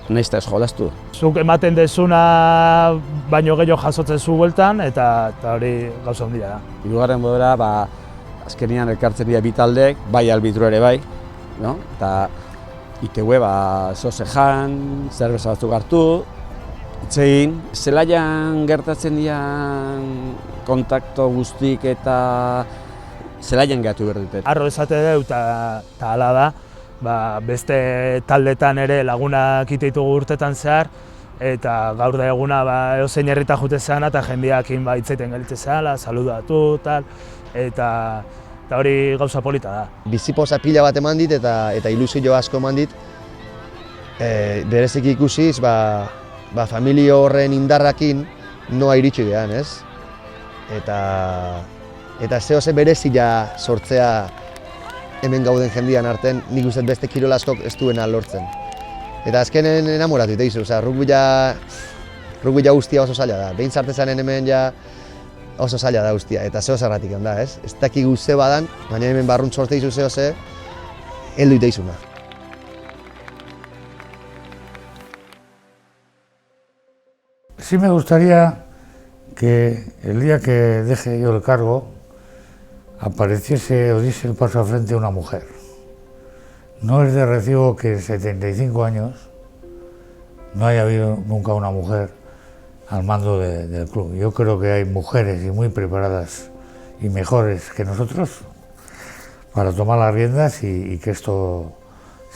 nahiz ez jolastu. Zuk ematen dezuna baino gehiago jasotzen zu bueltan, eta hori gauza handia da. Hirugarren bodera, azkenian elkartzen dira bi taldek, bai arbitro ere bai, no? Eta itegue, zozejan, zerbeza batzuk hartu, itzein, zelaian gertatzen dian kontakto guztik eta zelaian gehatu behar dute. Arro esate dut eta hala da, beste taldetan ere lagunak iteitugu urtetan zehar, eta gaur da eguna eozein herrita jute zehana eta jendeakin itzaiten gelitze zehela, saludatu, eta hori gauza polita da. Bizipoza pila bat eman dit eta ilusio asko eman dit, bereziki ikusiz, familia horren indarrakin noa iritsi gehan, ez? Eta zehose berezia sortzea hemen gauden jendian arten, nik uste beste kirol askok ez duena lortzen. Eta azkenen enamoratu ite izu, rugbila guztia oso zaila da. Behin sartezanen hemen oso zaila da guztia, eta zehose erratik da, ez? Ez dakigu ze badan, baina hemen barrunt sorte izu zehose, heldu ite izuna. Sí me gustaría que el día que deje yo el cargo apareciese o diese el paso al frente una mujer. No es de recibo que en 75 años no haya habido nunca una mujer al mando del club. Yo creo que hay mujeres y muy preparadas y mejores que nosotros para tomar las riendas y que esto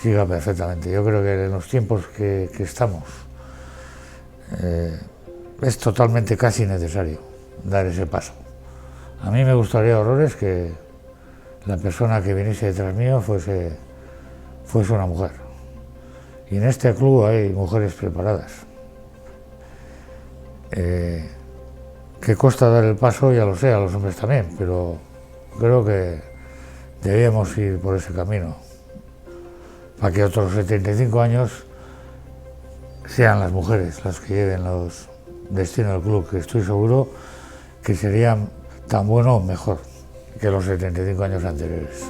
siga perfectamente. Yo creo que en los tiempos que estamos es totalmente casi necesario dar ese paso. A mí me gustaría horrores que la persona que viniese detrás mío fuese una mujer. Y en este club hay mujeres preparadas. Que cuesta dar el paso, ya lo sé, a los hombres también, pero creo que debíamos ir por ese camino. Para que otros 75 años sean las mujeres las que lleven los destinos del club, que estoy seguro que serían tan bueno o mejor que los 75 años anteriores.